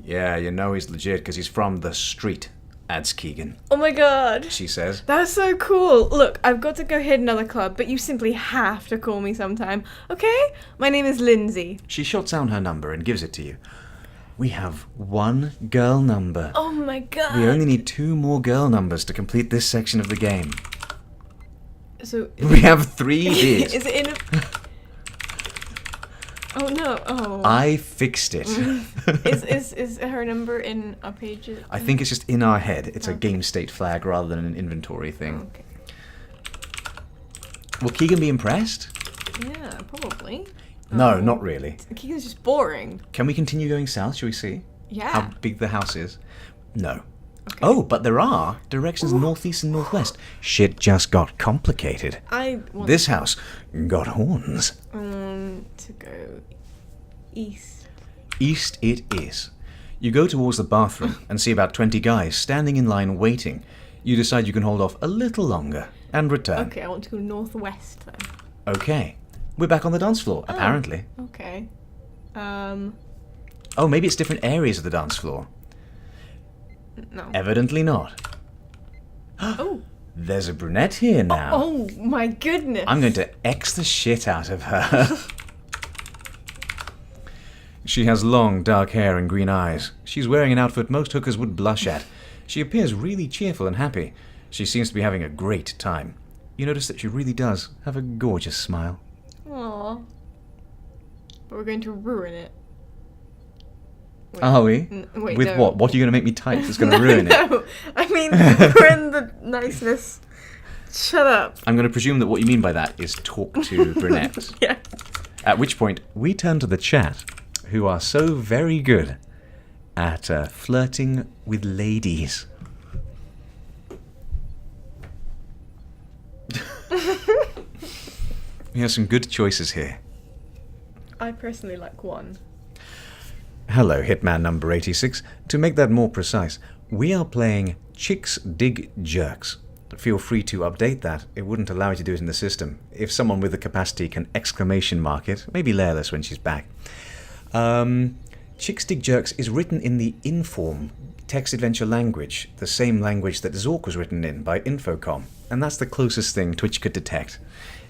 Yeah, you know he's legit because he's from the street, adds Keegan. Oh my god. She says. That's so cool. Look, I've got to go hit another club, but you simply have to call me sometime, okay? My name is Lindsay. She shots down her number and gives it to you. We have 1 girl number. Oh my god. We only need 2 more girl numbers to complete this section of the game. So We have 3 beers. is it in a... Oh no. Oh. I fixed it. Is her number in our pages? I think it's just in our head. It's a game state flag rather than an inventory thing. Okay. Will Keegan be impressed? Yeah, probably. No, not really. Keegan's just boring. Can we continue going south, shall we see? Yeah. How big the house is? No. Okay. Oh, but there are directions northeast and northwest. Shit just got complicated. I want This house got horns. to go east. East it is. You go towards the bathroom and see about 20 guys standing in line waiting. You decide you can hold off a little longer and return. Okay, I want to go northwest then. Okay. We're back on the dance floor, apparently. Okay. Oh, maybe it's different areas of the dance floor. No. Evidently not. Oh. There's a brunette here now. Oh my goodness. I'm going to X the shit out of her. She has long, dark hair and green eyes. She's wearing an outfit most hookers would blush at. She appears really cheerful and happy. She seems to be having a great time. You notice that she really does have a gorgeous smile. Aww. But we're going to ruin it. Wait. Are we? Wait, With no. what? What are you going to make me type that's going to ruin it? No, I mean, ruin the niceness. Shut up. I'm going to presume that what you mean by that is talk to brunettes. Yeah. At which point, we turn to the chat, who are so very good at flirting with ladies. We have some good choices here. I personally like 1. Hello, Hitman number 86. To make that more precise, we are playing Chicks Dig Jerks. but feel free to update that. It wouldn't allow you to do it in the system. If someone with the capacity can exclamation mark it, maybe Layla's when she's back. Chicks Dig Jerks is written in the Inform text adventure language, the same language that Zork was written in by Infocom, and that's the closest thing Twitch could detect.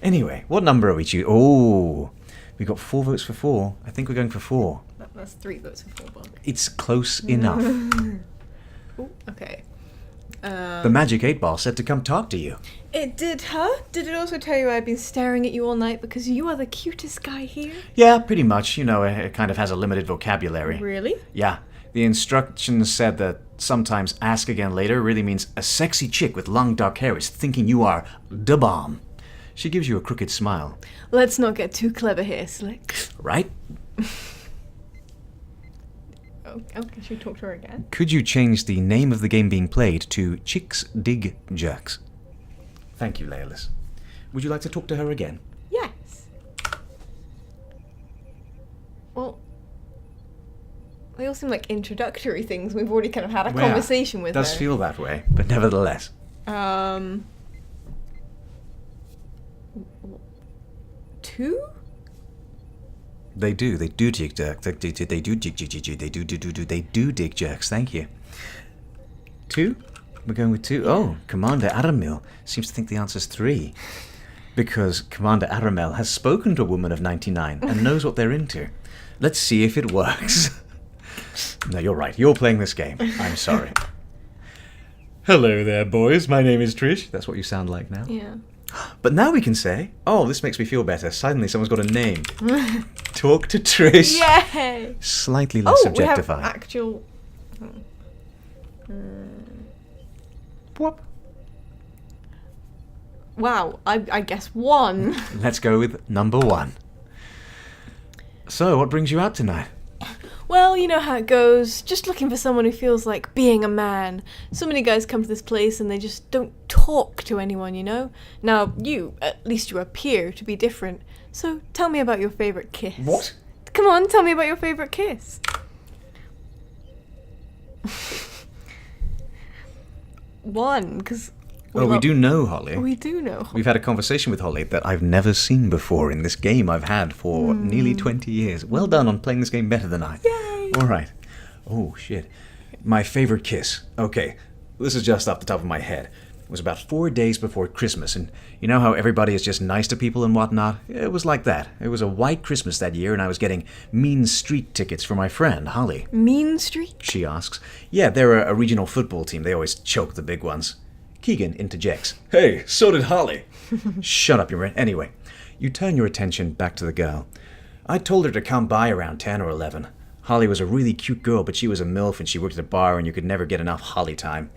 Anyway, what number are we choosing? Oh, we got 4 votes for 4. I think we're going for 4. That's 3 votes for 4, Bonk. It's close enough. Ooh, okay. The Magic 8 Ball said to come talk to you. It did, huh? Did it also tell you I've been staring at you all night because you are the cutest guy here? Yeah, pretty much. You know, it kind of has a limited vocabulary. Really? Yeah. The instructions said that sometimes ask again later really means a sexy chick with long dark hair is thinking you are da bomb. She gives you a crooked smile. Let's not get too clever here, Slick. Right? Okay, should we talk to her again? Could you change the name of the game being played to Chicks Dig Jerks? Thank you, Laylis. Would you like to talk to her again? Yes. Well, they all seem like introductory things. We've already kind of had a conversation with her. It does feel that way, but nevertheless. 2? They do dig jerks. They do dig jerks. Thank you. 2? We're going with 2. Oh, Commander Aramil seems to think the answer's 3. Because Commander Aramel has spoken to a woman of 99 and knows what they're into. Let's see if it works. No, you're right. You're playing this game. I'm sorry. Hello there, boys. My name is Trish. That's what you sound like now. Yeah. But now we can say, oh, this makes me feel better. Suddenly someone's got a name. Talk to Trish. Yay! Slightly less objectified. We have actual... Whoop. Wow, I guess 1. Let's go with number 1. So, what brings you out tonight? Well, you know how it goes. Just looking for someone who feels like being a man. So many guys come to this place and they just don't talk to anyone, you know? Now, you, at least you appear to be different. So, tell me about your favourite kiss. What? Come on, tell me about your favourite kiss. One, because... we do know Holly. We do know. We've had a conversation with Holly that I've never seen before in this game I've had for nearly 20 years. Well done on playing this game better than I. Yay! All right. Oh, shit. My favorite kiss. Okay, this is just off the top of my head. It was about 4 days before Christmas, and you know how everybody is just nice to people and whatnot? It was like that. It was a white Christmas that year, and I was getting Mean Street tickets for my friend, Holly. Mean Street? She asks. Yeah, they're a regional football team. They always choke the big ones. Keegan interjects. Hey, so did Holly. Shut up, you Anyway, you turn your attention back to the girl. I told her to come by around 10 or 11. Holly was a really cute girl, but she was a MILF and she worked at a bar and you could never get enough Holly time.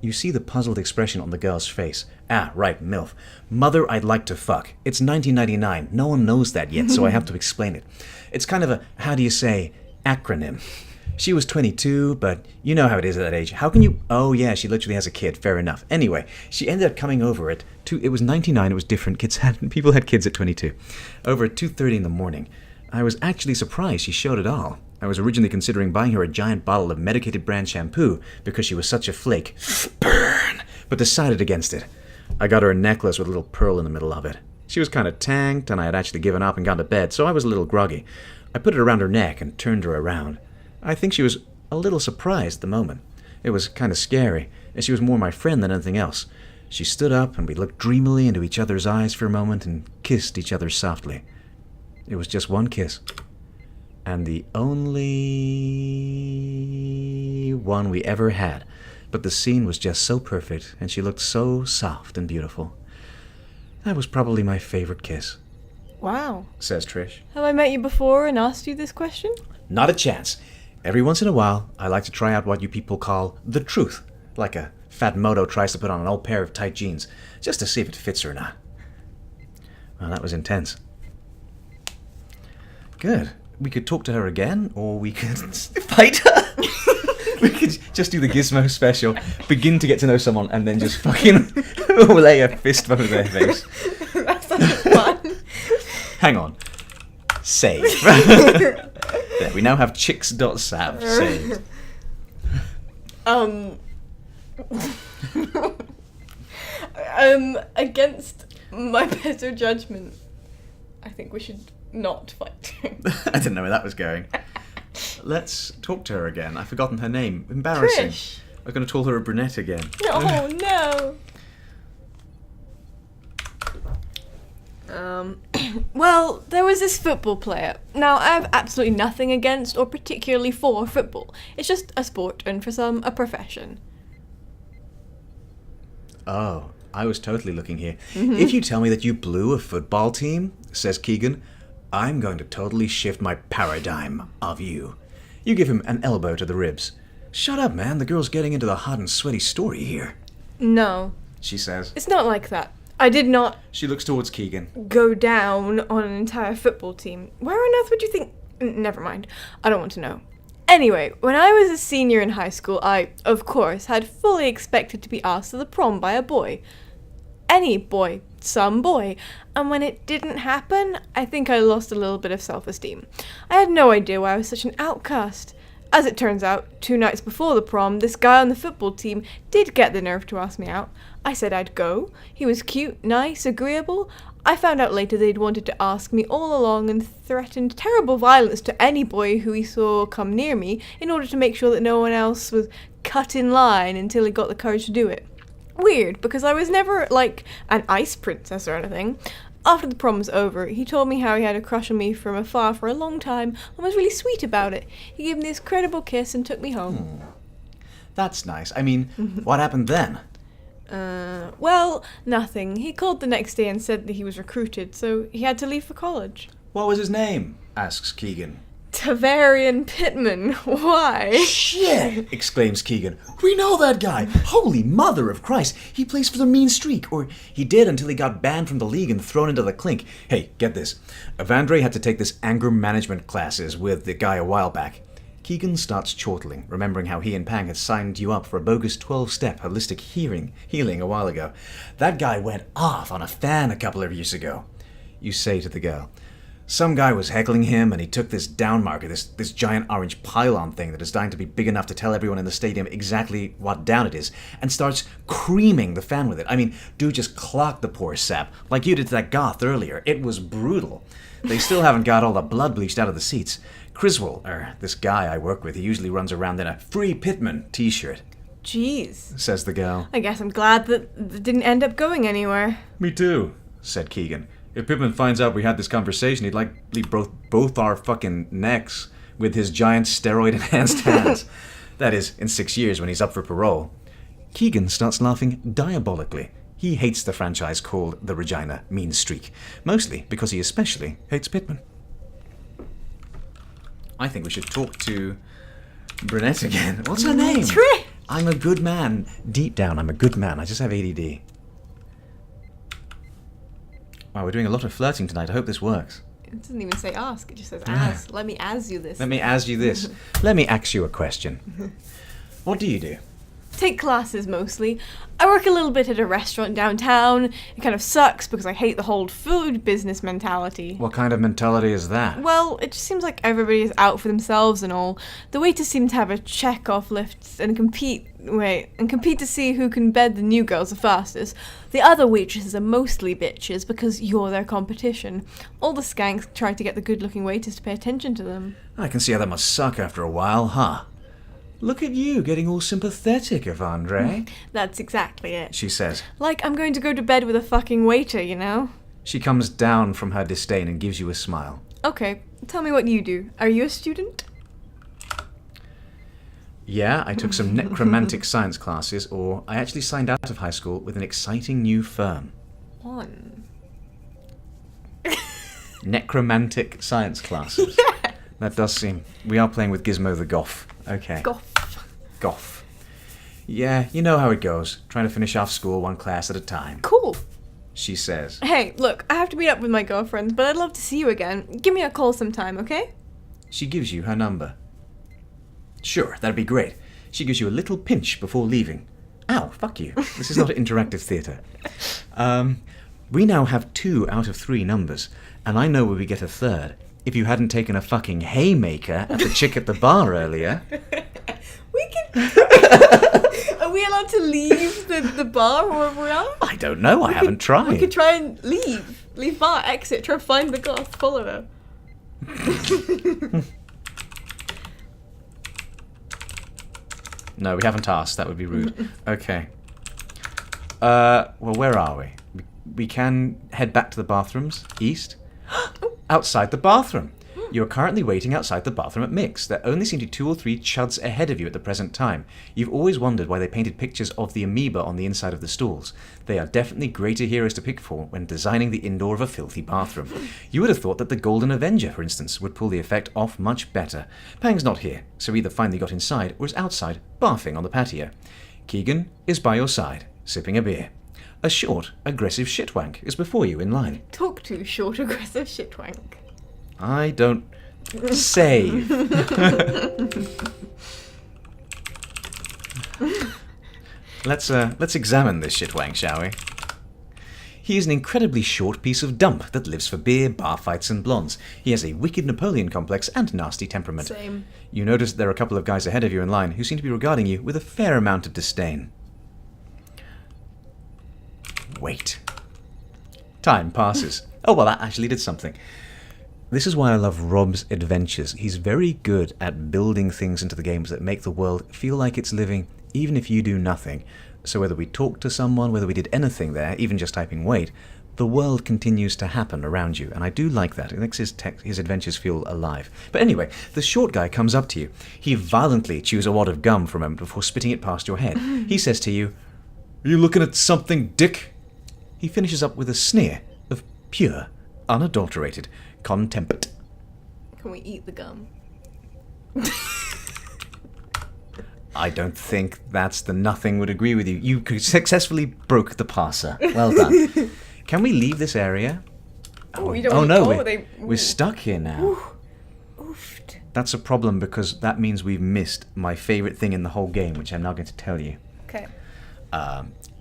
You see the puzzled expression on the girl's face. Ah, right, MILF. Mother I'd like to fuck. It's 1999. No one knows that yet, so I have to explain it. It's kind of a, how do you say, acronym. She was 22, but you know how it is at that age. How can you... Oh, yeah, she literally has a kid. Fair enough. Anyway, she ended up coming over at... It was 99. It was different. People had kids at 22. Over at 2:30 in the morning. I was actually surprised she showed it all. I was originally considering buying her a giant bottle of medicated brand shampoo because she was such a flake. Burn! But decided against it. I got her a necklace with a little pearl in the middle of it. She was kind of tanked, and I had actually given up and gone to bed, so I was a little groggy. I put it around her neck and turned her around. I think she was a little surprised at the moment. It was kind of scary, and she was more my friend than anything else. She stood up, and we looked dreamily into each other's eyes for a moment and kissed each other softly. It was just one kiss. And the only one we ever had. But the scene was just so perfect, and she looked so soft and beautiful. That was probably my favorite kiss. Wow. Says Trish. Have I met you before and asked you this question? Not a chance. Every once in a while, I like to try out what you people call the truth. Like a fat moto tries to put on an old pair of tight jeans, just to see if it fits or not. Well, that was intense. Good. We could talk to her again, or we could fight her. We could just do the Gizmo special, begin to get to know someone, and then just fucking lay a fist over their face. That sounds fun. Hang on. Save. There, we now have chicks.sav saved. Against my better judgment, I think we should not fight. I didn't know where that was going. Let's talk to her again. I've forgotten her name. Embarrassing. Trish. I was going to call her a brunette again. Oh, no. Well, there was this football player. Now, I have absolutely nothing against or particularly for football. It's just a sport and for some, a profession. Oh, I was totally looking here. If you tell me that you blew a football team, says Keegan, I'm going to totally shift my paradigm of you. You give him an elbow to the ribs. Shut up, man. The girl's getting into the hot and sweaty story here, No, she says. it's not like that. I did not She looks towards Keegan. go down on an entire football team. Where on earth would you think... Never mind. I don't want to know. Anyway, when I was a senior in high school, I, of course, had fully expected to be asked to the prom by a boy. Any boy. Some boy. And when it didn't happen, I think I lost a little bit of self-esteem. I had no idea why I was such an outcast. As it turns out, 2 nights before the prom, this guy on the football team did get the nerve to ask me out. I said I'd go. He was cute, nice, agreeable. I found out later that he'd wanted to ask me all along and threatened terrible violence to any boy who he saw come near me in order to make sure that no one else was cut in line until he got the courage to do it. Weird, because I was never, like, an ice princess or anything. After the prom was over, he told me how he had a crush on me from afar for a long time and was really sweet about it. He gave me this credible kiss and took me home. That's nice. I mean, what happened then? Well, nothing. He called the next day and said that he was recruited, so he had to leave for college. What was his name? Asks Keegan. Tavarian Pittman. Why? Shit! Exclaims Keegan. We know that guy! Holy mother of Christ! He plays for the Mean Streak, or he did until he got banned from the league and thrown into the clink. Hey, get this. Evandre had to take this anger management classes with the guy a while back. Keegan starts chortling, remembering how he and Pang had signed you up for a bogus 12-step holistic healing a while ago. That guy went off on a fan a couple of years ago. You say to the girl, some guy was heckling him and he took this down marker, this giant orange pylon thing that is designed to be big enough to tell everyone in the stadium exactly what down it is, and starts creaming the fan with it. I mean, dude just clocked the poor sap, like you did to that goth earlier. It was brutal. They still haven't got all the blood bleached out of the seats. Criswell, this guy I work with, he usually runs around in a Free Pittman t-shirt. Jeez. Says the girl. I guess I'm glad that it didn't end up going anywhere. Me too, said Keegan. If Pittman finds out we had this conversation, he'd likely both our fucking necks with his giant steroid-enhanced hands. That is, in 6 years when he's up for parole. Keegan starts laughing diabolically. He hates the franchise called the Regina Mean Streak, mostly because he especially hates Pittman. I think we should talk to Brunette again. What's her name? Trish! I'm a good man. Deep down, I'm a good man. I just have ADD. Wow, we're doing a lot of flirting tonight. I hope this works. It doesn't even say ask, it just says as. Let me as you this. Let me ask you this. Let me ask you a question. What do you do? Take classes mostly. I work a little bit at a restaurant downtown. It kind of sucks because I hate the whole food business mentality. What kind of mentality is that? Well, it just seems like everybody is out for themselves and all. The waiters seem to have a check-off list and compete to see who can bed the new girls the fastest. The other waitresses are mostly bitches because you're their competition. All the skanks try to get the good-looking waiters to pay attention to them. I can see how that must suck after a while, huh? Look at you, getting all sympathetic, Evandre. That's exactly it. She says. Like I'm going to go to bed with a fucking waiter, you know? She comes down from her disdain and gives you a smile. Okay, tell me what you do. Are you a student? Yeah, I took some necromantic science classes, or I actually signed out of high school with an exciting new firm. One. Necromantic science classes. Yeah. That does seem... We are playing with Gizmo the Goth. Okay. Goth. Yeah, you know how it goes. Trying to finish off school one class at a time. Cool. She says. Hey, look, I have to meet up with my girlfriends, but I'd love to see you again. Give me a call sometime, okay? She gives you her number. Sure, that'd be great. She gives you a little pinch before leaving. Ow, fuck you. This is not interactive theatre. We now have 2 out of 3 numbers, and I know where we get a third. If you hadn't taken a fucking haymaker at the chick at the bar earlier. We can... we allowed to leave the bar wherever we are? I don't know. I haven't tried. We could try and leave. Leave bar, exit, try and find the goth, follow her. No, we haven't asked. That would be rude. Okay. Well, where are we? We can head back to the bathrooms, east. Outside the bathroom. You are currently waiting outside the bathroom at Mix. There only seem to be 2 or 3 chuds ahead of you at the present time. You've always wondered why they painted pictures of the amoeba on the inside of the stalls. They are definitely greater heroes to pick for when designing the indoor of a filthy bathroom. You would have thought that the Golden Avenger, for instance, would pull the effect off much better. Pang's not here, so either finally got inside or is outside, barfing on the patio. Keegan is by your side, sipping a beer. A short, aggressive shitwank is before you in line. Talk to short, aggressive shitwank. I don't save. Let's examine this shitwank, shall we? He is an incredibly short piece of dump that lives for beer, bar fights, and blondes. He has a wicked Napoleon complex and nasty temperament. Same. You notice there are a couple of guys ahead of you in line who seem to be regarding you with a fair amount of disdain. Wait. Time passes. Oh, well, that actually did something. This is why I love Rob's adventures. He's very good at building things into the games that make the world feel like it's living, even if you do nothing. So whether we talk to someone, whether we did anything there, even just typing wait, the world continues to happen around you. And I do like that. It makes his adventures feel alive. But anyway, the short guy comes up to you. He violently chews a wad of gum for a moment before spitting it past your head. He says to you, "Are you looking at something, Dick?" He finishes up with a sneer of pure, unadulterated contempt. Can we eat the gum? I don't think that's the nothing would agree with you. You successfully broke the parser. Well done. Can we leave this area? We're stuck here now. Oofed. That's a problem because that means we've missed my favourite thing in the whole game, which I'm now going to tell you. Okay.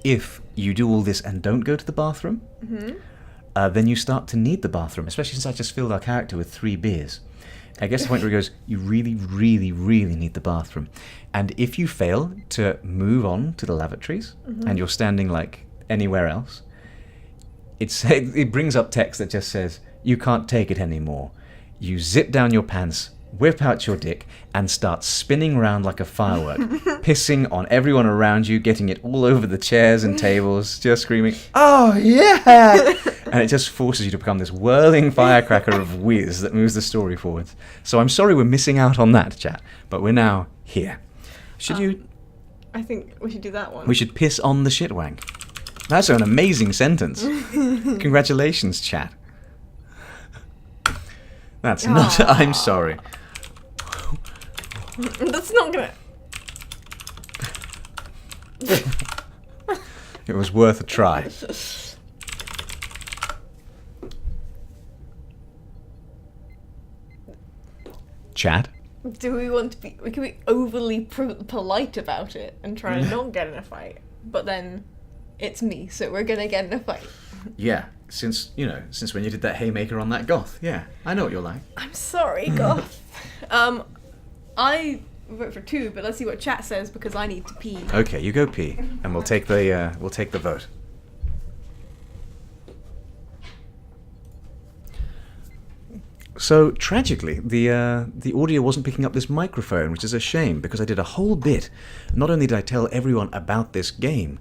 If you do all this and don't go to the bathroom, then you start to need the bathroom, especially since I just filled our character with 3 beers. I guess the point where he goes, you really, really, really need the bathroom. And if you fail to move on to the lavatories, and you're standing like anywhere else, it brings up text that just says, you can't take it anymore. You zip down your pants, whip out your dick, and start spinning around like a firework, pissing on everyone around you, getting it all over the chairs and tables, just screaming, "Oh, yeah!" And it just forces you to become this whirling firecracker of whiz that moves the story forwards. So I'm sorry we're missing out on that, chat, but we're now here. Should you... I think we should do that one. We should piss on the shitwank. That's an amazing sentence. Congratulations, chat. That's not... I'm sorry. That's not gonna... It was worth a try. Chat? Do we want to be... We can be overly polite about it and try and not get in a fight. But then it's me, so we're gonna get in a fight. Yeah, since when you did that haymaker on that goth. Yeah, I know what you're like. I'm sorry, goth. I vote for 2, but let's see what chat says because I need to pee. Okay, you go pee, and we'll take the vote. So tragically, the audio wasn't picking up this microphone, which is a shame because I did a whole bit. Not only did I tell everyone about this game,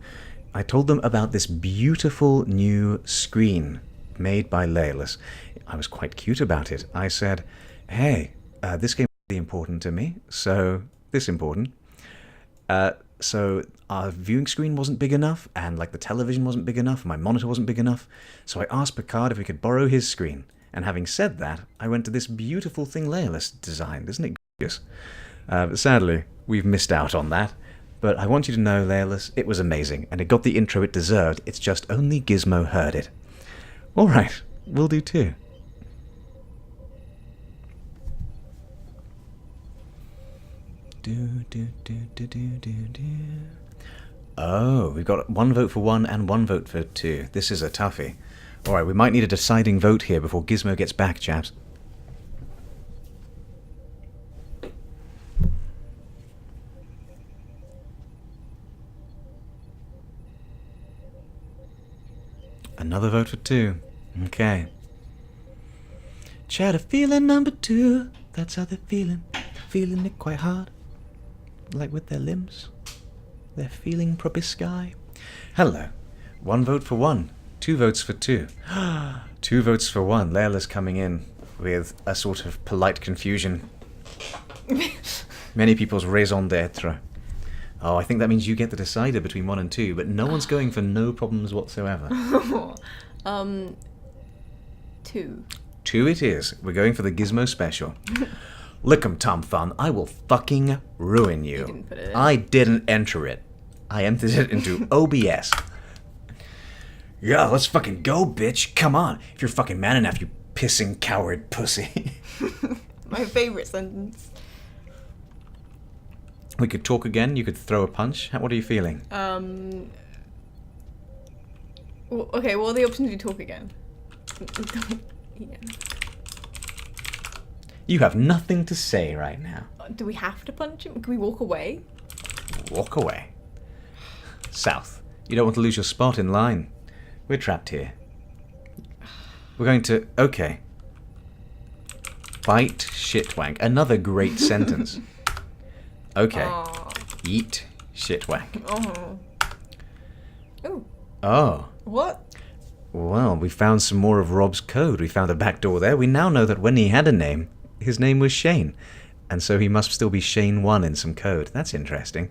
I told them about this beautiful new screen made by Laylis. I was quite cute about it. I said, "Hey, this game is really important to me, so this important. So our viewing screen wasn't big enough, and like the television wasn't big enough, my monitor wasn't big enough. So I asked Picard if we could borrow his screen. And having said that, I went to this beautiful thing Laylis designed. Isn't it gorgeous? But sadly, we've missed out on that. But I want you to know, Laylis, it was amazing, and it got the intro it deserved. It's just only Gizmo heard it. All right, we'll do 2. Oh, we've got 1 vote for 1 and 1 vote for 2. This is a toughie. Alright, we might need a deciding vote here before Gizmo gets back, chaps. Another vote for 2. Okay. Chatter feeling number 2. That's how they're feeling. Feeling it quite hard. Like with their limbs. They're feeling probisci. Hello. 1 vote for 1. 2 votes for 2. 2 votes for 1. Layla's coming in with a sort of polite confusion. Many people's raison d'etre. Oh, I think that means you get the decider between 1 and 2, but no one's going for no problems whatsoever. 2. 2 it is. We're going for the Gizmo special. Lick 'em, Tom Thumb. I will fucking ruin you. You didn't put it in. I didn't enter it. I entered it into OBS. Yeah, let's fucking go, bitch. Come on. If you're fucking man enough, you pissing coward pussy. My favorite sentence. We could talk again. You could throw a punch. What are you feeling? Okay, what are the options to talk again? Yeah. You have nothing to say right now. Do we have to punch him? Can we walk away? Walk away. South. You don't want to lose your spot in line. We're trapped here. We're going to... Okay. Bite shitwank. Another great sentence. Okay. Eat shitwank. Oh. Ooh. Oh. What? Well, we found some more of Rob's code. We found a back door there. We now know that when he had a name, his name was Shane. And so he must still be Shane 1 in some code. That's interesting.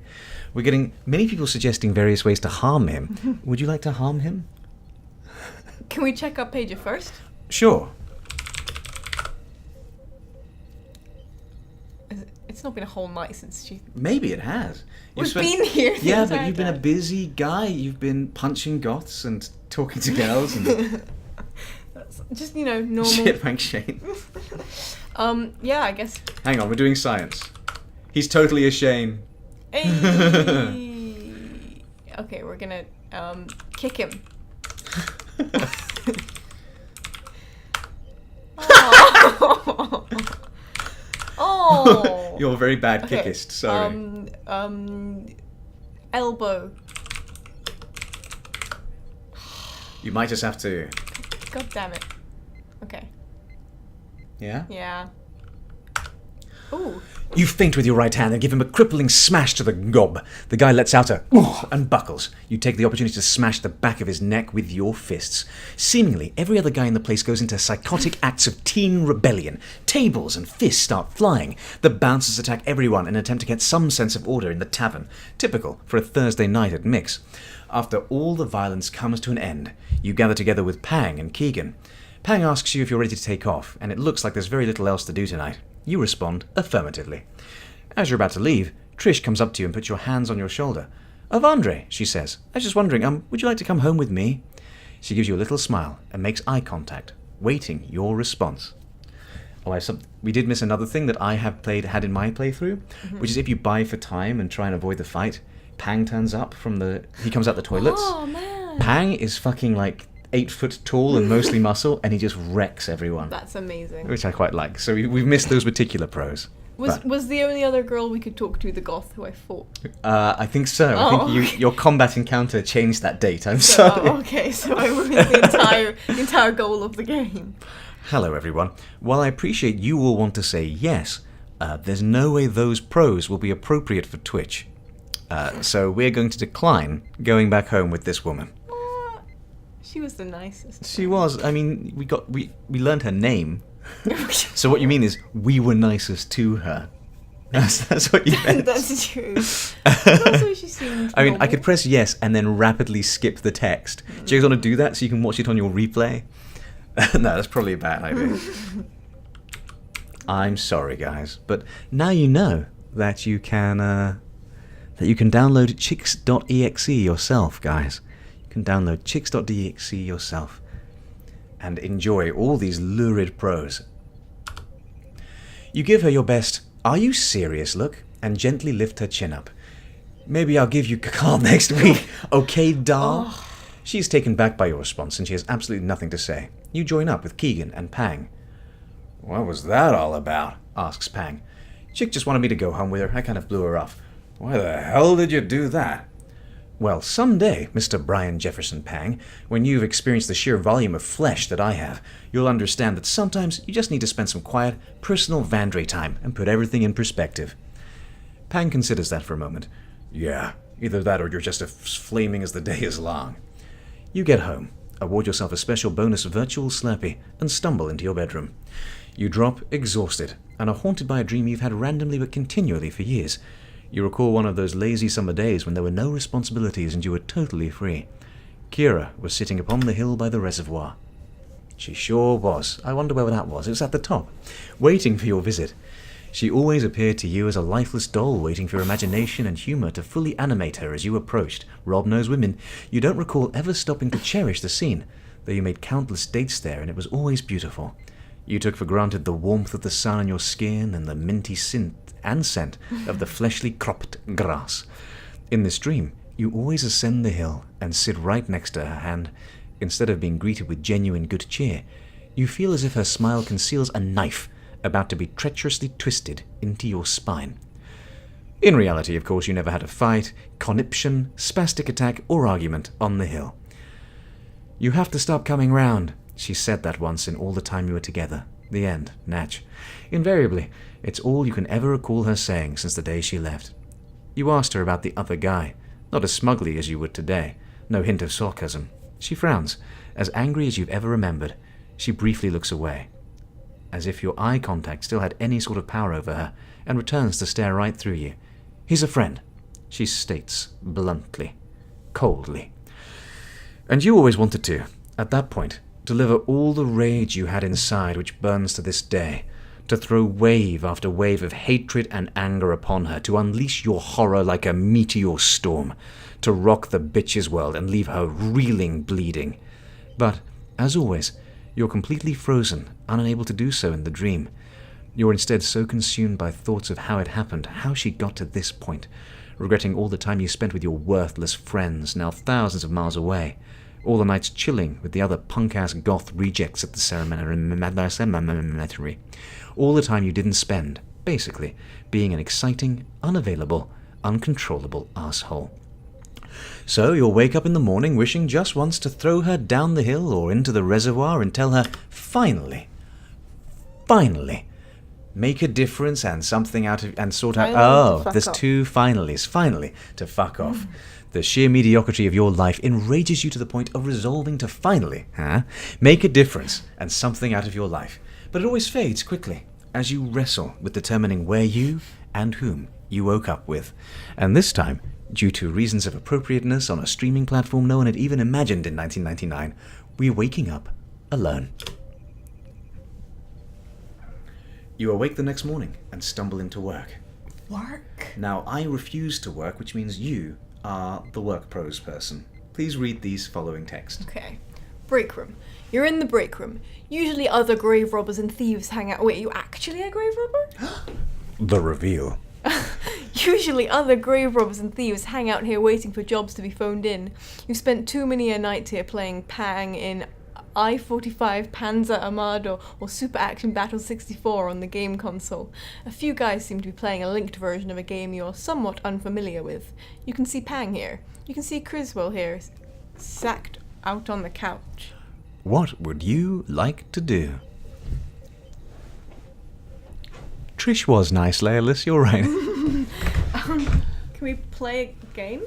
We're getting many people suggesting various ways to harm him. Would you like to harm him? Can we check our pager first? Sure. It's not been a whole night since you... Maybe it has. We've been here the Yeah, entire but you've been a time. busy guy. You've been punching goths and talking to girls and... That's just, normal... Shitwank Shane. Yeah, I guess... Hang on, we're doing science. He's totally a Shane. Hey. Okay, we're gonna, kick him. Oh. Oh. You're a very bad Okay, kickist, sorry. Elbow. You might just have to... God damn it. Okay. Yeah? Yeah. Ooh. You feint with your right hand and give him a crippling smash to the gob. The guy lets out a "Ugh," and buckles. You take the opportunity to smash the back of his neck with your fists. Seemingly, every other guy in the place goes into psychotic acts of teen rebellion. Tables and fists start flying. The bouncers attack everyone in an attempt to get some sense of order in the tavern. Typical for a Thursday night at Mix. After all the violence comes to an end, you gather together with Pang and Keegan. Pang asks you if you're ready to take off, and it looks like there's very little else to do tonight. You respond affirmatively. As you're about to leave, Trish comes up to you and puts your hands on your shoulder. Avandre, she says. I was just wondering, would you like to come home with me? She gives you a little smile and makes eye contact, waiting your response. Oh, we did miss another thing that I had in my playthrough, which is if you buy for time and try and avoid the fight, Pang turns up he comes out the toilets. Oh, man. Pang is fucking 8 foot tall and mostly muscle, and he just wrecks everyone. That's amazing. Which I quite like. So we've missed those particular pros. Was the only other girl we could talk to the goth who I fought? I think so. Oh, I think your combat encounter changed that date. I'm sorry. Oh, okay, so I ruined the entire goal of the game. Hello, everyone. While I appreciate you all want to say yes, there's no way those pros will be appropriate for Twitch. So we're going to decline going back home with this woman. She was the nicest. She was. I mean, we learned her name. So what you mean is we were nicest to her. That's what you meant. That's true. That's what she seemed. I mean, I normal. could press yes and then rapidly skip the text. Do you guys want to do that so you can watch it on your replay? No, that's probably a bad idea. I'm sorry, guys, but now you know that you can download chicks.exe yourself, guys. You can download chicks.exe yourself and enjoy all these lurid pros. You give her your best "Are you serious?" look and gently lift her chin up. Maybe I'll give you call next week, okay, doll? Oh. She's taken back by your response and she has absolutely nothing to say. You join up with Keegan and Pang. What was that all about? Asks Pang. Chick just wanted me to go home with her. I kind of blew her off. Why the hell did you do that? Well, someday, Mr. Brian Jefferson Pang, when you've experienced the sheer volume of flesh that I have, you'll understand that sometimes you just need to spend some quiet, personal Vandre time and put everything in perspective. Pang considers that for a moment. Yeah, either that or you're just as flaming as the day is long. You get home, award yourself a special bonus virtual Slurpee, and stumble into your bedroom. You drop, exhausted, and are haunted by a dream you've had randomly but continually for years. You recall one of those lazy summer days when there were no responsibilities and you were totally free. Kira was sitting upon the hill by the reservoir. She sure was. I wonder where that was. It was at the top, waiting for your visit. She always appeared to you as a lifeless doll waiting for your imagination and humour to fully animate her as you approached. Rob knows women. You don't recall ever stopping to cherish the scene, though you made countless dates there and it was always beautiful. You took for granted the warmth of the sun on your skin and the minty scent of the fleshly cropped grass. In this dream, you always ascend the hill and sit right next to her, and instead of being greeted with genuine good cheer, you feel as if her smile conceals a knife about to be treacherously twisted into your spine. In reality, of course, you never had a fight, conniption, spastic attack, or argument on the hill. You have to stop coming round, she said that once in all the time you were together. The end, Natch. Invariably, it's all you can ever recall her saying since the day she left. You asked her about the other guy, not as smugly as you would today, no hint of sarcasm. She frowns, as angry as you've ever remembered. She briefly looks away, as if your eye contact still had any sort of power over her, and returns to stare right through you. He's a friend, she states, bluntly, coldly. And you always wanted to, at that point, deliver all the rage you had inside which burns to this day, to throw wave after wave of hatred and anger upon her, to unleash your horror like a meteor storm, to rock the bitch's world and leave her reeling, bleeding. But, as always, you're completely frozen, unable to do so in the dream. You're instead so consumed by thoughts of how it happened, how she got to this point, regretting all the time you spent with your worthless friends, now thousands of miles away, all the nights chilling with the other punk-ass goth rejects at the cemetery, all the time you didn't spend, basically, being an exciting, unavailable, uncontrollable asshole. So you'll wake up in the morning wishing just once to throw her down the hill or into the reservoir and tell her, finally, make a difference and something out of, and sort out, there's two finallys, finally, to fuck off. The sheer mediocrity of your life enrages you to the point of resolving to finally, make a difference and something out of your life. But it always fades quickly as you wrestle with determining where you and whom you woke up with. And this time, due to reasons of appropriateness on a streaming platform no one had even imagined in 1999, we're waking up alone. You awake the next morning and stumble into work. Work? Now, I refuse to work, which means you are the work prose person. Please read these following text. Okay. Break room. You're in the break room. Usually other grave robbers and thieves hang out. Wait, are you actually a grave robber? The reveal. Usually other grave robbers and thieves hang out here waiting for jobs to be phoned in. You've spent too many a night here playing Pang in I-45 Panzer Armado or Super Action Battle 64 on the game console. A few guys seem to be playing a linked version of a game you're somewhat unfamiliar with. You can see Pang here. You can see Criswell here, sacked out on the couch. What would you like to do? Trish was nice, Leolis, you're right. Can we play a game?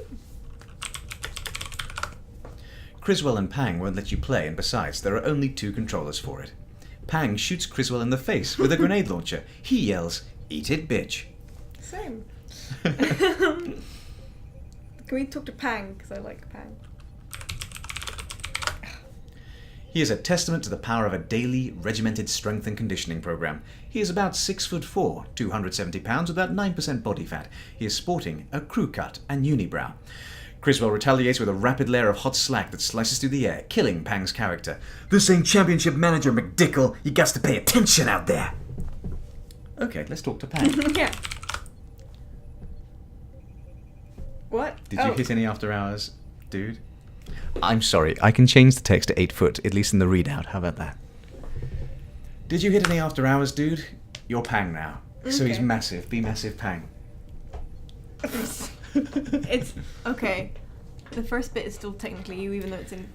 Criswell and Pang won't let you play, and besides, there are only 2 controllers for it. Pang shoots Criswell in the face with a grenade launcher. He yells, "Eat it, bitch." Same. Can we talk to Pang? Because I like Pang. He is a testament to the power of a daily, regimented strength and conditioning program. He is about 6'4", 270 pounds, with about 9% body fat. He is sporting a crew cut and unibrow. Criswell retaliates with a rapid layer of hot slack that slices through the air, killing Pang's character. "This ain't championship manager, McDickle. You got to pay attention out there." Okay, let's talk to Pang. Yeah. What? Did you hit any after hours, dude? I'm sorry, I can change the text to 8 foot, at least in the readout. How about that? Did you hit any after hours, dude? You're Pang now. Okay. So he's massive. Be massive, Pang. It's okay. The first bit is still technically you, even though it's in...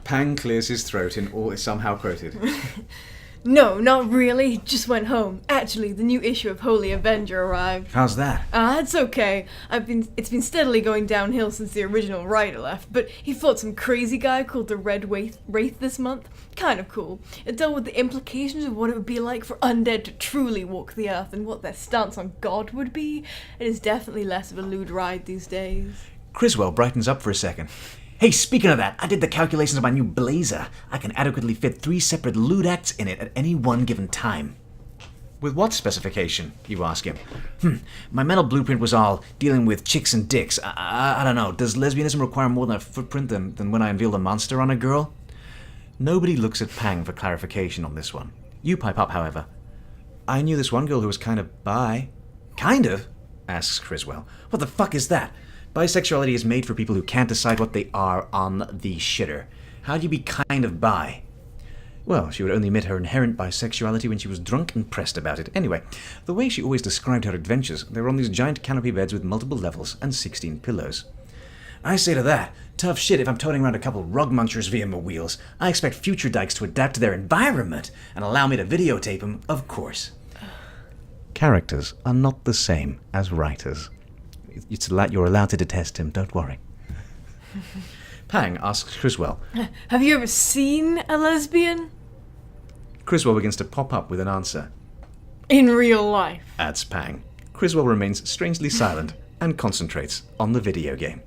Pang clears his throat in all is somehow quoted. No, not really. Just went home. Actually, the new issue of Holy Avenger arrived. How's that? It's okay. It's been steadily going downhill since the original writer left, but he fought some crazy guy called the Red Wraith this month. Kind of cool. It dealt with the implications of what it would be like for undead to truly walk the earth and what their stance on God would be. It is definitely less of a lewd ride these days. Criswell brightens up for a second. Hey, speaking of that, I did the calculations of my new blazer. I can adequately fit 3 separate lewd acts in it at any one given time. With what specification? You ask him. My mental blueprint was all dealing with chicks and dicks. I don't know, does lesbianism require more than a footprint than when I unveiled a monster on a girl? Nobody looks at Pang for clarification on this one. You pipe up, however. I knew this one girl who was kind of bi. Kind of? Asks Criswell. What the fuck is that? Bisexuality is made for people who can't decide what they are on the shitter. How'd you be kind of bi? Well, she would only admit her inherent bisexuality when she was drunk and pressed about it. Anyway, the way she always described her adventures, they were on these giant canopy beds with multiple levels and 16 pillows. I say to that, tough shit if I'm toting around a couple rug munchers via my wheels. I expect future dykes to adapt to their environment and allow me to videotape them, of course. Characters are not the same as writers. You're allowed to detest him, don't worry. Pang asks Criswell. Have you ever seen a lesbian? Criswell begins to pop up with an answer. In real life, Adds Pang. Criswell remains strangely silent and concentrates on the video game.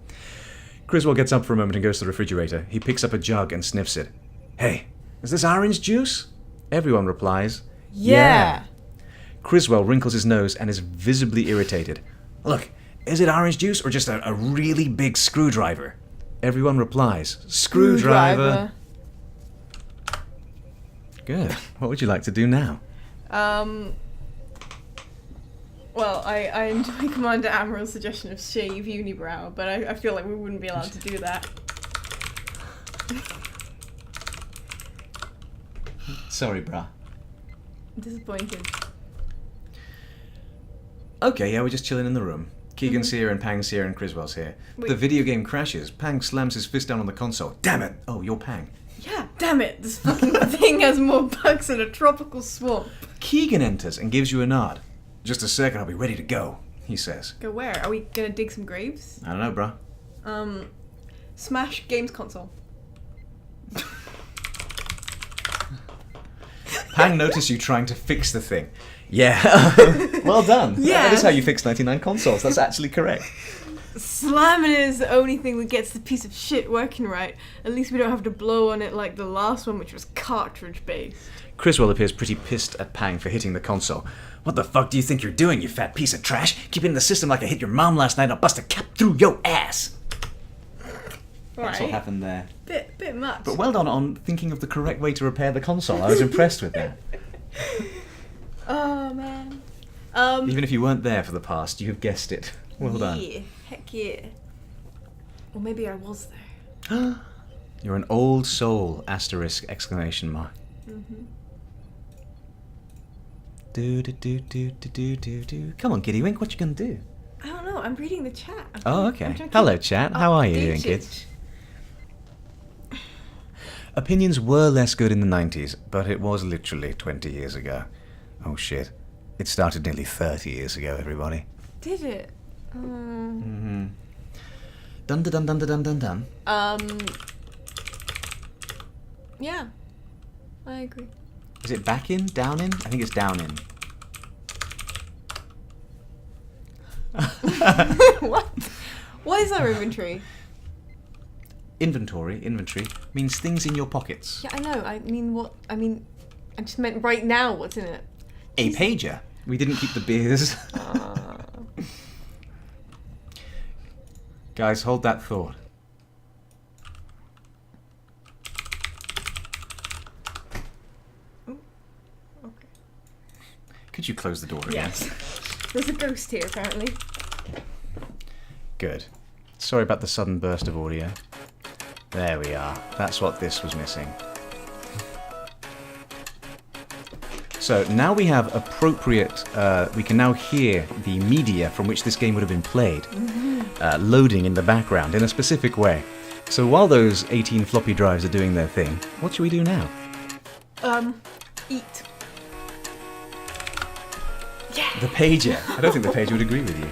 Criswell gets up for a moment and goes to the refrigerator. He picks up a jug and sniffs it. Hey, is this orange juice? Everyone replies, Yeah. Criswell wrinkles his nose and is visibly irritated. Look, is it orange juice or just a really big screwdriver? Everyone replies, Screwdriver. Good. What would you like to do now? Well, I enjoy Commander Admiral's suggestion of shave unibrow, but I feel like we wouldn't be allowed to do that. Sorry, brah. Disappointed. Okay, yeah, we're just chilling in the room. Keegan's here and Pang's here and Criswell's here. Wait. The video game crashes. Pang slams his fist down on the console. Damn it! Oh, you're Pang. Yeah, damn it, this fucking thing has more bugs than a tropical swamp. Keegan enters and gives you a nod. Just a second, I'll be ready to go, he says. Go where? Are we gonna dig some graves? I don't know, bruh. Smash games console. Pang noticed you trying to fix the thing. Yeah. Well done. Yeah. That is how you fix 99 consoles. That's actually correct. Slamming it is the only thing that gets the piece of shit working right. At least we don't have to blow on it like the last one, which was cartridge-based. Criswell appears pretty pissed at Pang for hitting the console. What the fuck do you think you're doing, you fat piece of trash? Keep hitting the system like I hit your mom last night and I'll bust a cap through your ass. That's what happened there. Bit much. But well done on thinking of the correct way to repair the console. I was impressed with that. Oh, man. Even if you weren't there for the past, you've guessed it. Well done. Yeah, heck yeah. Or maybe I was there. You're an old soul, asterisk, exclamation mark. Mm-hmm. Do. Come on, Giddy Wink, what you gonna do? I don't know, I'm reading the chat. Oh, okay. Hello, chat. How are you doing, updated. kids? Opinions were less good in the 90s, but it was literally 20 years ago. Oh, shit. It started nearly 30 years ago, everybody. Did it? Mm-hmm. Dun. Yeah. I agree. Is it back in? Down in? I think it's down in. What? What is our inventory? Inventory means things in your pockets. Yeah, I know. I just meant right now what's in it. A pager. We didn't keep the beers. Guys, hold that thought. Oh, okay. Could you close the door again? Yes. There's a ghost here, apparently. Good. Sorry about the sudden burst of audio. There we are. That's what this was missing. So now we have appropriate, we can now hear the media from which this game would have been played loading in the background in a specific way. So while those 18 floppy drives are doing their thing, what should we do now? Eat. The pager. I don't think the pager would agree with you.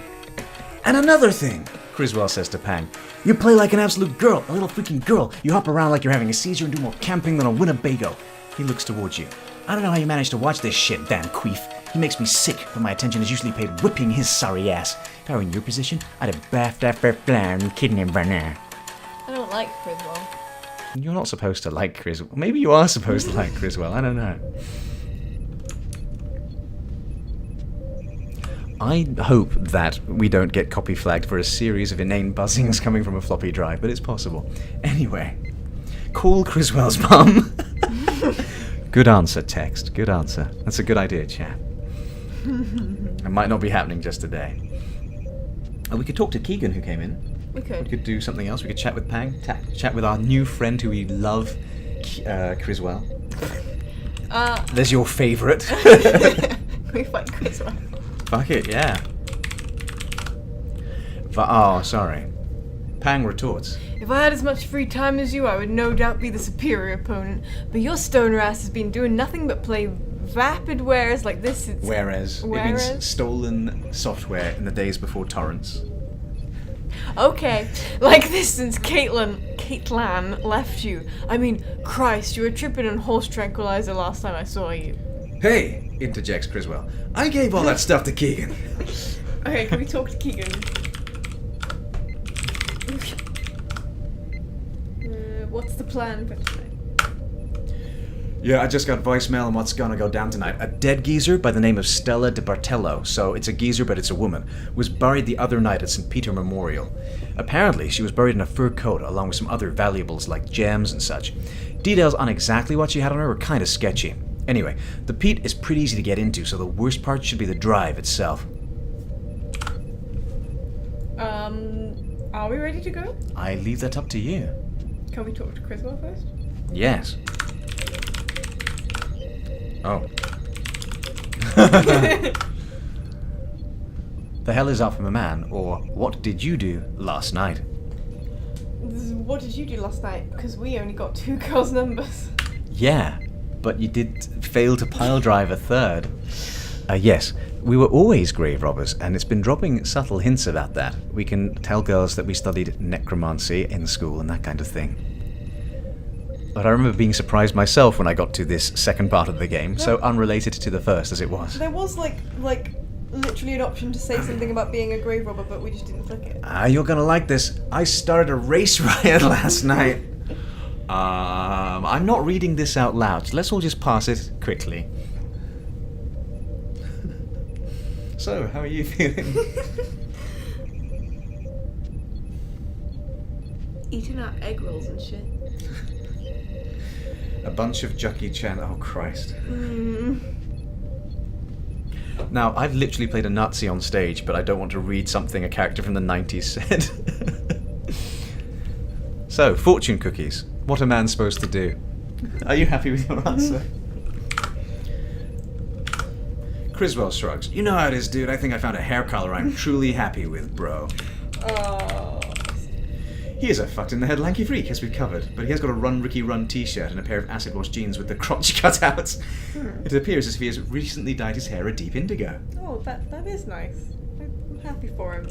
And another thing, Criswell says to Pang. You play like an absolute girl, a little freaking girl. You hop around like you're having a seizure and do more camping than a Winnebago. He looks towards you. I don't know how you manage to watch this shit, Dan Queef. He makes me sick, but my attention is usually paid whipping his sorry ass. If I were in your position, I'd have baffed after flan and kidney him by now. I don't like Criswell. You're not supposed to like Criswell. Maybe you are supposed to like Criswell, I don't know. I hope that we don't get copy flagged for a series of inane buzzings coming from a floppy drive, but it's possible. Anyway, call Criswell's mum. Good answer, text. Good answer. That's a good idea, chat. It might not be happening just today. Oh, we could talk to Keegan, who came in. We could. We could do something else. We could chat with Pang. Chat with our new friend who we love, Criswell. There's your favourite. We fight Criswell. Fuck it, yeah. Oh, sorry. Pang retorts. If I had as much free time as you, I would no doubt be the superior opponent. But your stoner ass has been doing nothing but play vapid wares like this. Whereas? It means stolen software in the days before torrents. Okay, like this since Caitlin left you. I mean, Christ, you were tripping on horse tranquilizer last time I saw you. Hey, interjects Criswell. I gave all that stuff to Keegan. Okay, can we talk to Keegan? What's the plan for tonight? Yeah, I just got voicemail on what's gonna go down tonight. A dead geezer by the name of Stella de Bartello, so it's a geezer but it's a woman, was buried the other night at St. Peter Memorial. Apparently, she was buried in a fur coat along with some other valuables like gems and such. Details on exactly what she had on her were kinda sketchy. Anyway, the peat is pretty easy to get into, so the worst part should be the drive itself. Are we ready to go? I leave that up to you. Can we talk to Criswell first? Yes. Oh. The hell is up from a man, or what did you do last night? What did you do last night? Because we only got 2 girls' numbers. Yeah, but you did fail to pile drive a third. Yes, we were always grave robbers, and it's been dropping subtle hints about that. We can tell girls that we studied necromancy in school and that kind of thing. But I remember being surprised myself when I got to this second part of the game, so unrelated to the first as it was. There was like literally an option to say something about being a grave robber, but we just didn't click it. You're gonna like this. I started a race riot last night. I'm not reading this out loud. Let's all just pass it quickly. So, how are you feeling? Eating out egg rolls and shit. A bunch of Jackie Chan. Oh, Christ. Now, I've literally played a Nazi on stage, but I don't want to read something a character from the 90s said. So, fortune cookies. What a man's supposed to do. Are you happy with your answer? Criswell shrugs. You know how it is, dude. I think I found a hair color I'm truly happy with, bro. Oh. He is a fucked in the head lanky freak, as we've covered, but he has got a Run Ricky Run t-shirt and a pair of acid wash jeans with the crotch cutouts. It appears as if he has recently dyed his hair a deep indigo. Oh, that is nice. I'm happy for him.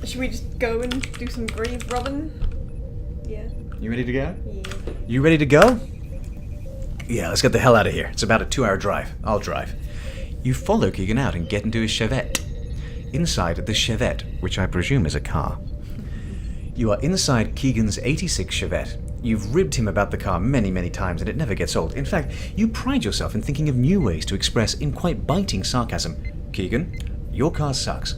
Should we just go and do some grave robbing? Yeah. You ready to go? Yeah. You ready to go? Yeah, let's get the hell out of here. It's about a 2-hour drive. I'll drive. You follow Keegan out and get into his Chevette. Inside the Chevette, which I presume is a car. You are inside Keegan's 86 Chevette. You've ribbed him about the car many, many times and it never gets old. In fact, you pride yourself in thinking of new ways to express in quite biting sarcasm, Keegan, your car sucks.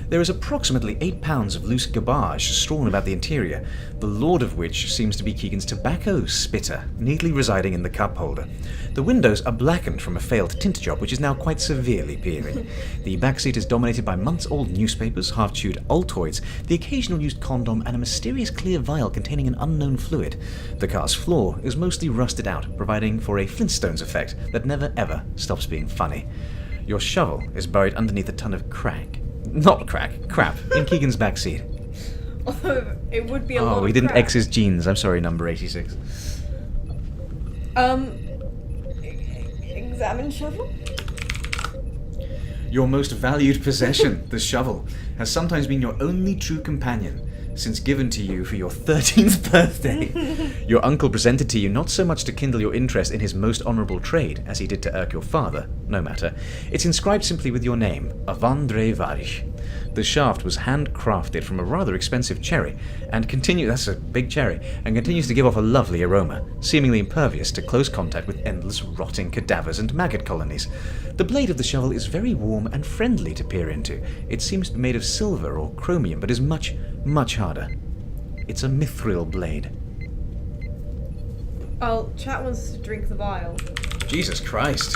There is approximately 8 pounds of loose garbage strewn about the interior, the lord of which seems to be Keegan's tobacco spitter, neatly residing in the cup holder. The windows are blackened from a failed tint job which is now quite severely peeling. The backseat is dominated by months-old newspapers, half-chewed Altoids, the occasional used condom, and a mysterious clear vial containing an unknown fluid. The car's floor is mostly rusted out, providing for a Flintstones effect that never ever stops being funny. Your shovel is buried underneath a ton of crap in Keegan's backseat. Although it would be a lot of Oh, he didn't crap. X his jeans. I'm sorry, number 86. Examine shovel? Your most valued possession, the shovel, has sometimes been your only true companion, since given to you for your 13th birthday. Your uncle presented to you not so much to kindle your interest in his most honourable trade, as he did to irk your father, no matter. It's inscribed simply with your name, Avandre Varish. The shaft was handcrafted from a rather expensive cherry, and that's a big cherry, and continues to give off a lovely aroma, seemingly impervious to close contact with endless rotting cadavers and maggot colonies. The blade of the shovel is very warm and friendly to peer into. It seems to be made of silver or chromium, but is much, much harder. It's a mithril blade. Chat wants us to drink the vial. Jesus Christ.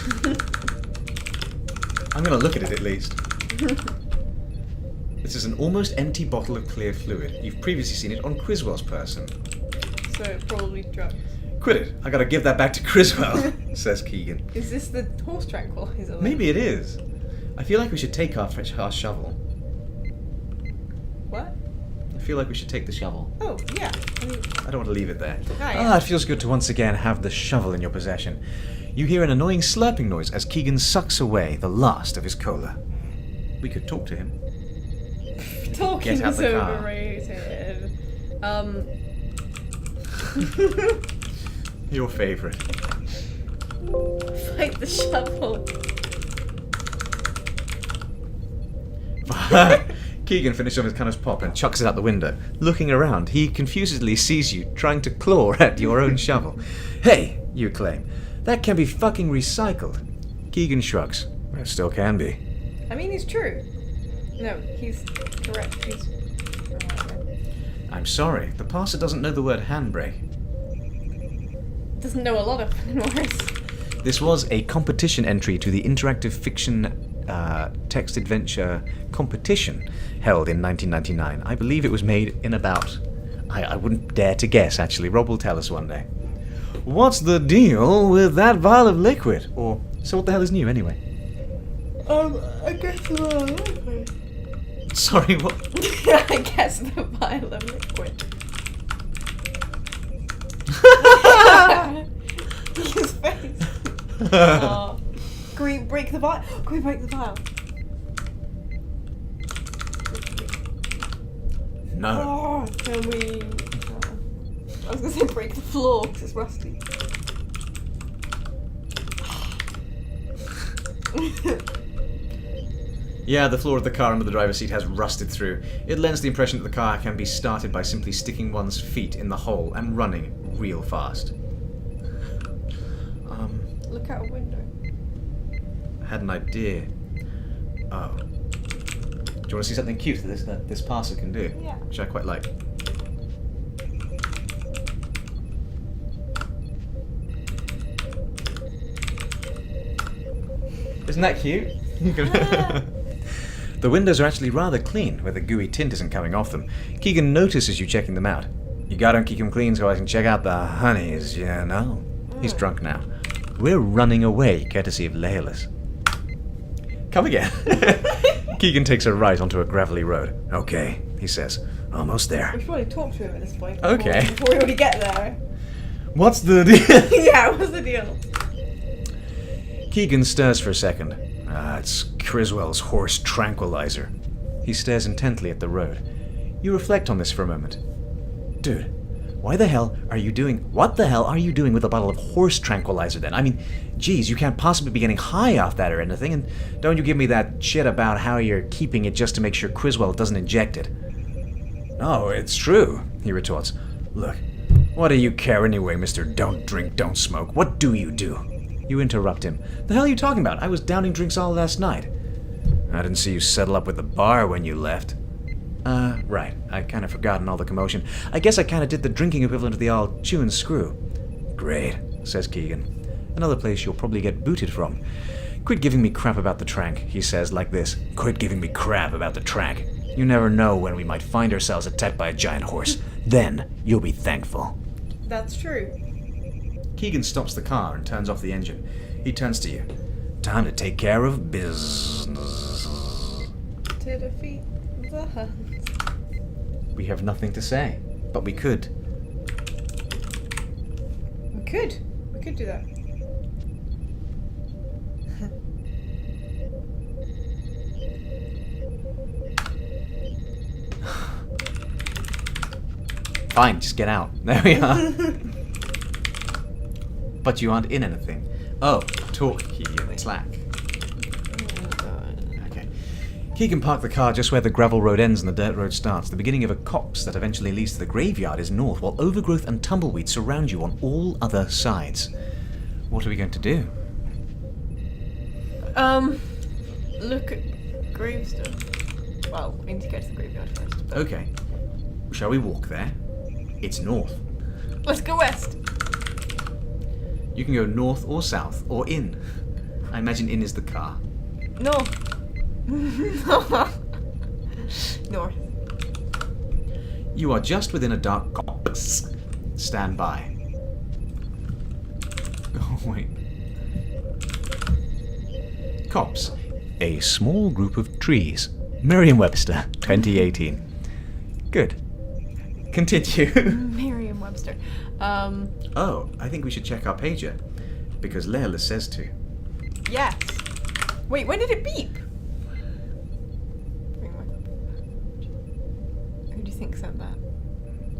I'm going to look at it at least. This is an almost empty bottle of clear fluid. You've previously seen it on Criswell's person. So probably drugs. Quit it. I gotta give that back to Criswell, says Keegan. Is this the horse tranquilizer? Maybe it is. I feel like we should take our shovel. What? I feel like we should take the shovel. Oh, yeah. I don't want to leave it there. Yeah. It feels good to once again have the shovel in your possession. You hear an annoying slurping noise as Keegan sucks away the last of his cola. We could talk to him. Talking Get out is the car. overrated. Your favourite. Fight the shovel. Keegan finishes off his Cannon's pop and chucks it out the window. Looking around, he confusedly sees you trying to claw at your own shovel. Hey, you claim, that can be fucking recycled. Keegan shrugs. It still can be. I mean, he's true. No, he's correct. He's... I'm sorry, the parser doesn't know the word handbrake. Doesn't know a lot of words. This was a competition entry to the interactive fiction text adventure competition held in 1999. I believe it was made in about... I wouldn't dare to guess, actually. Rob will tell us one day. What's the deal with that vial of liquid? Or, so what the hell is new, anyway? I guess the vial of liquid. Sorry, what? I guess the vial of liquid. His face. Can we break the vial? Can we break the vial? No. Oh, can we... I was going to say break the floor because it's rusty. Yeah, the floor of the car under the driver's seat has rusted through. It lends the impression that the car can be started by simply sticking one's feet in the hole and running real fast. Look out a window. I had an idea. Oh. Do you want to see something cute that this parser can do? Yeah. Which I quite like. Isn't that cute? The windows are actually rather clean, where the gooey tint isn't coming off them. Keegan notices you checking them out. You gotta keep them clean so I can check out the honeys, you know? He's drunk now. We're running away, courtesy of Leolus. Come again. Keegan takes a right onto a gravelly road. Okay, he says. Almost there. We should probably talk to him at this point. Okay. Before we already get there. What's the deal? Yeah, what's the deal? Keegan stirs for a second. It's Criswell's horse tranquilizer. He stares intently at the road. You reflect on this for a moment. Dude, what the hell are you doing with a bottle of horse tranquilizer then? I mean, geez, you can't possibly be getting high off that or anything, and don't you give me that shit about how you're keeping it just to make sure Criswell doesn't inject it. No, it's true, he retorts. Look, what do you care anyway, Mr. Don't Drink, Don't Smoke? What do? You interrupt him. The hell are you talking about? I was downing drinks all last night. I didn't see you settle up with the bar when you left. Right. I kind of forgotten all the commotion. I guess I kind of did the drinking equivalent of the old chew and screw. Great, says Keegan. Another place you'll probably get booted from. Quit giving me crap about the track, he says like this. Quit giving me crap about the track. You never know when we might find ourselves attacked by a giant horse. Then you'll be thankful. That's true. Keegan stops the car and turns off the engine. He turns to you. Time to take care of business. To defeat the Huns. We have nothing to say, but we could. We could do that. Fine, just get out. There we are. But you aren't in anything. Oh, talk, Keegan. Slack. Okay. Keegan parked the car just where the gravel road ends and the dirt road starts. The beginning of a copse that eventually leads to the graveyard is north, while overgrowth and tumbleweed surround you on all other sides. What are we going to do? Look at gravestone. Well, we need to get to the graveyard first. But Okay. Shall we walk there? It's north. let's go west. You can go north or south or in. I imagine in is the car. No. North. You are just within a dark copse. Stand by. Oh, wait. Copse. A small group of trees. Merriam-Webster, 2018. Good. Continue. Merriam-Webster. Oh, I think we should check our pager. Because Layla says to. Yes. Wait, when did it beep? Who do you think sent that?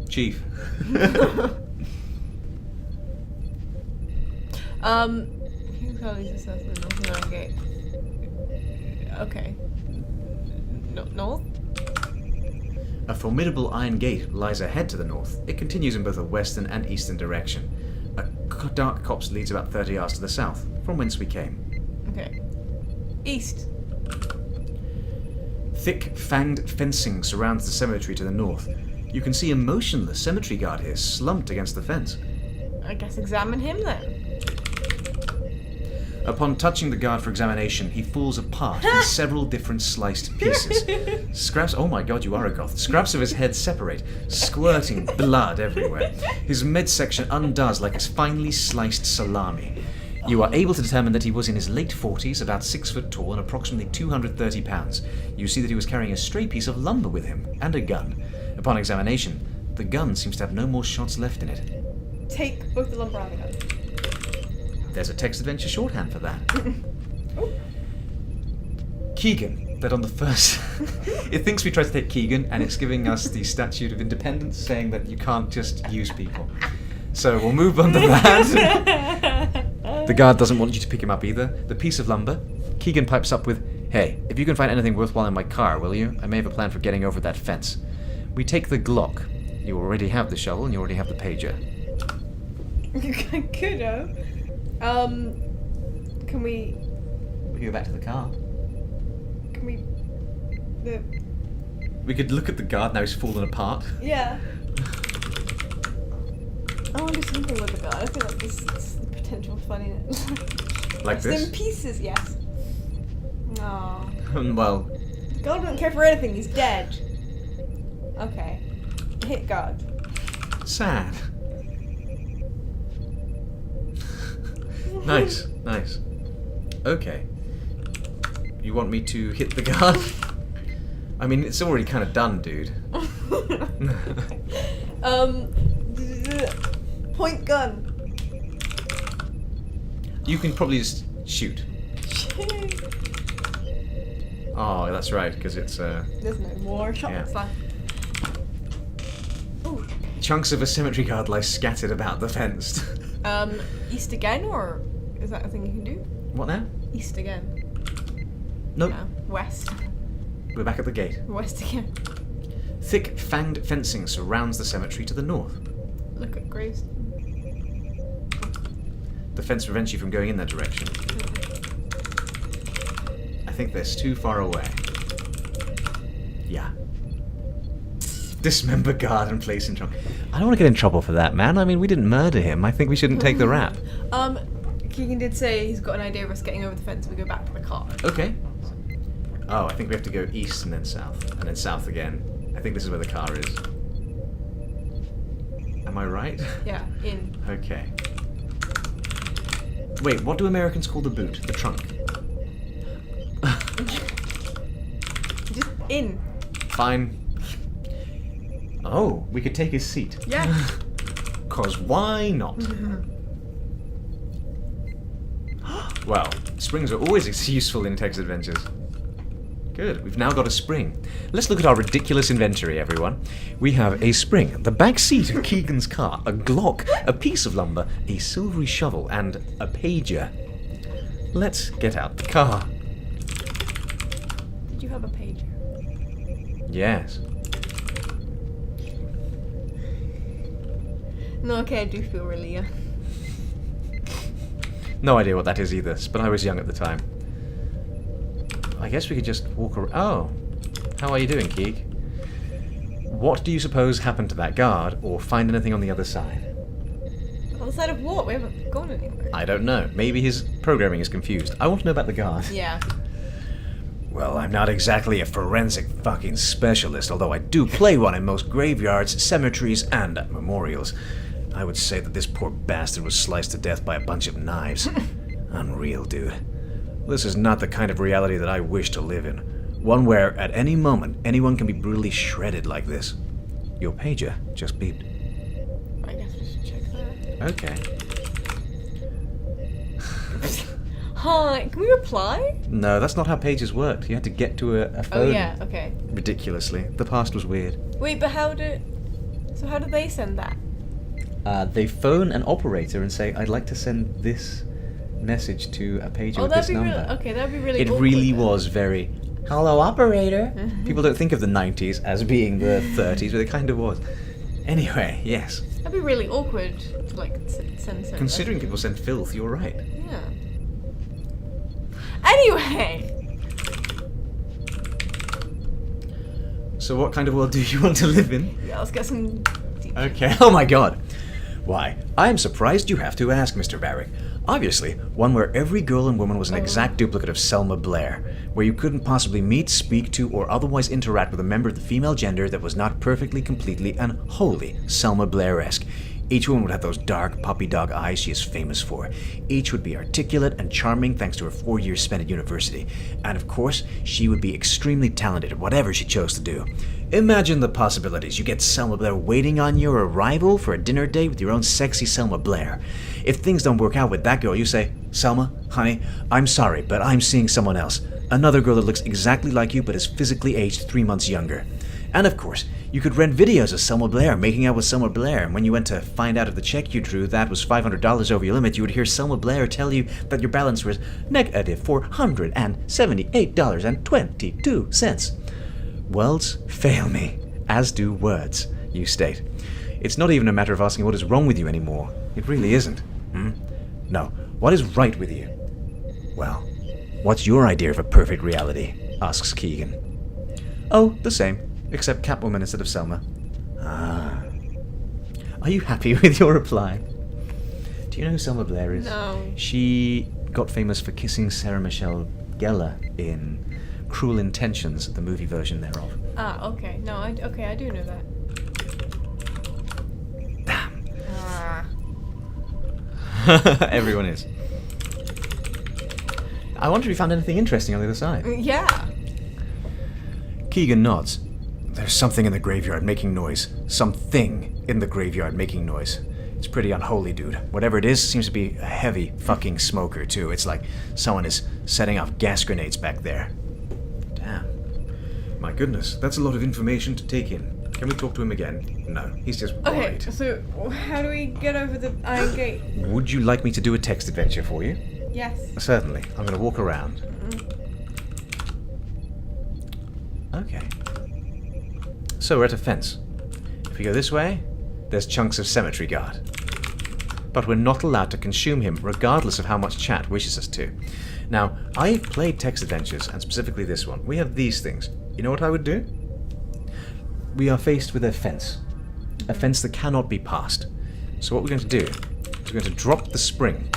Chief. Who tells us that's the North Gate? Okay. North? A formidable iron gate lies ahead to the north. It continues in both a western and eastern direction. A dark copse leads about 30 yards to the south, from whence we came. Okay. East. Thick, fanged fencing surrounds the cemetery to the north. You can see a motionless cemetery guard here, slumped against the fence. I guess examine him then. Upon touching the guard for examination, he falls apart in several different sliced pieces. Scraps, oh my god, you are a goth. Scraps of his head separate, squirting blood everywhere. His midsection undoes like a finely sliced salami. You are able to determine that he was in his late 40s, about 6 foot tall and approximately 230 pounds. You see that he was carrying a stray piece of lumber with him, and a gun. Upon examination, the gun seems to have no more shots left in it. Take both the lumber and the gun. There's a text adventure shorthand for that. Keegan, that on the first... It thinks we tried to take Keegan, and it's giving us the Statute of Independence, saying that you can't just use people. So we'll move on to that. The guard doesn't want you to pick him up either. The piece of lumber. Keegan pipes up with, "Hey, if you can find anything worthwhile in my car, will you? I may have a plan for getting over that fence." We take the Glock. You already have the shovel, and you already have the pager. I could have. Can we... We can go back to the car. Can we... We could look at the guard, now he's fallen apart. Yeah. I want to do something with the guard. I feel like this is the potential fun in it. Like It's this? in pieces, yes. Aww. Well... God doesn't care for anything, he's dead. Okay. Hit God. Sad. Nice, nice. Okay. You want me to hit the guard? I mean, it's already kind of done, dude. Point gun. You can probably just shoot. Oh, that's right, because it's There's no more shots left. Ooh. chunks of a cemetery guard lie scattered about the fence. East again, or is that a thing you can do? What now? East again. Nope. No. West. We're back at the gate. West again. Thick, fanged fencing surrounds the cemetery to the north. Look at graves. The fence prevents you from going in that direction. I think they're too far away. Yeah. Dismember guard and place in trunk. I don't want to get in trouble for that, man. I mean, we didn't murder him. I think we shouldn't take the rap. Keegan did say he's got an idea of us getting over the fence. We go back to the car. Okay. Oh, I think we have to go east and then south again. I think this is where the car is. Am I right? Yeah, in. Okay. Wait, what do Americans call the boot? The trunk? Just in. Fine. Oh, we could take his seat. Yeah. 'Cause why not? Well, springs are always useful in text adventures. Good, we've now got a spring. Let's look at our ridiculous inventory, everyone. We have a spring, the back seat of Keegan's car, a Glock, a piece of lumber, a silvery shovel, and a pager. Let's get out the car. Did you have a pager? Yes. No, okay, I do feel really young. No idea what that is either, but I was young at the time. I guess we could just walk around. Oh, how are you doing, Keeg? What do you suppose happened to that guard, or find anything on the other side? Other side of what? We haven't gone anywhere. I don't know. Maybe his programming is confused. I want to know about the guard. Yeah. Well, I'm not exactly a forensic fucking specialist, although I do play one in most graveyards, cemeteries, and at memorials. I would say that this poor bastard was sliced to death by a bunch of knives. Unreal, dude. This is not the kind of reality that I wish to live in. One where, at any moment, anyone can be brutally shredded like this. Your pager just beeped. I guess we should check that. Okay. Hi, can we reply? No, that's not how pages worked. You had to get to a phone. Oh yeah, okay. Ridiculously. The past was weird. Wait, but how did they send that? They phone an operator and say, I'd like to send this message to a pager with this number. That'd be really It awkward really then. was very, hello operator. People don't think of the 90s as being the 30s, but it kind of was. Anyway, yes. That'd be really awkward to like send. Considering people send filth, you're right. Yeah. Anyway. So what kind of world do you want to live in? Yeah, let's get some. Okay, oh my god. Why, I'm surprised you have to ask, Mr. Barrick. Obviously, one where every girl and woman was an exact duplicate of Selma Blair, where you couldn't possibly meet, speak to, or otherwise interact with a member of the female gender that was not perfectly, completely, and wholly Selma Blair-esque. Each one would have those dark puppy dog eyes she is famous for. Each would be articulate and charming thanks to her 4 years spent at university. And of course, she would be extremely talented at whatever she chose to do. Imagine the possibilities. You get Selma Blair waiting on your arrival for a dinner date with your own sexy Selma Blair. If things don't work out with that girl, you say, Selma, honey, I'm sorry, but I'm seeing someone else. Another girl that looks exactly like you but is physically aged 3 months younger. And of course, you could rent videos of Selma Blair making out with Selma Blair, and when you went to find out if the check you drew that was $500 over your limit, you would hear Selma Blair tell you that your balance was negative $478.22. Worlds fail me, as do words, you state. It's not even a matter of asking what is wrong with you anymore. It really isn't. No, what is right with you? Well, what's your idea of a perfect reality? Asks Keegan. Oh, the same. Except Catwoman instead of Selma. Ah. Are you happy with your reply? Do you know who Selma Blair is? No. She got famous for kissing Sarah Michelle Gellar in Cruel Intentions, the movie version thereof. Ah, okay. No, I do know that. Damn. Ah. Everyone is. I wonder if you found anything interesting on the other side. Yeah. Keegan nods. There's something in the graveyard making noise. Something in the graveyard making noise. It's pretty unholy, dude. Whatever it is, seems to be a heavy fucking smoker, too. It's like someone is setting off gas grenades back there. Damn. My goodness, that's a lot of information to take in. Can we talk to him again? No, he's just Okay, worried. so how do we get over the iron gate? Would you like me to do a text adventure for you? Yes. Certainly. I'm going to walk around. Okay. So we're at a fence. If we go this way, there's chunks of cemetery guard. But we're not allowed to consume him, regardless of how much chat wishes us to. Now, I've played text adventures, and specifically this one. We have these things. You know what I would do? We are faced with a fence that cannot be passed. So what we're going to do is we're going to drop the spring.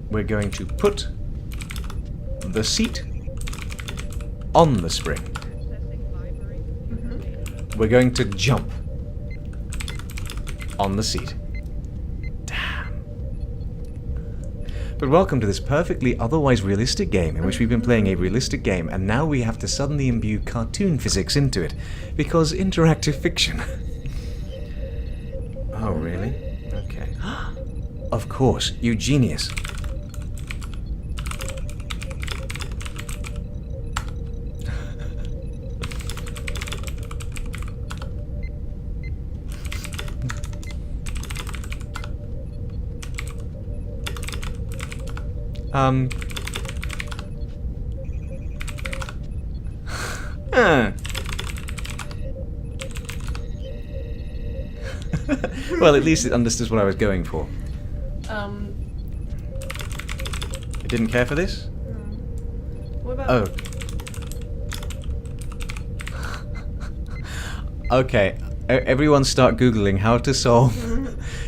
We're going to put the seat on the spring. We're going to jump on the seat. Damn. But welcome to this perfectly otherwise realistic game in which we've been playing a realistic game, and now we have to suddenly imbue cartoon physics into it, because interactive fiction. Oh, really? Okay. Of course, you genius. Well, at least it understood what I was going for. It didn't care for this? What about... Oh. Okay, everyone start Googling how to solve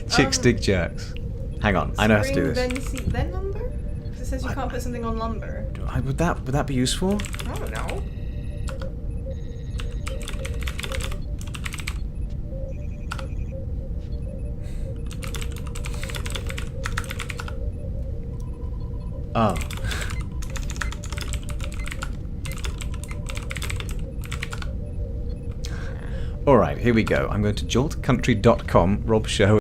chick stick jerks. Hang on, I know how to do this. Then seat, then lumber? 'Cause it says you can't put something on lumber. Would that be useful? I don't know. Oh. Alright, here we go. I'm going to joltcountry.com, Rob Show.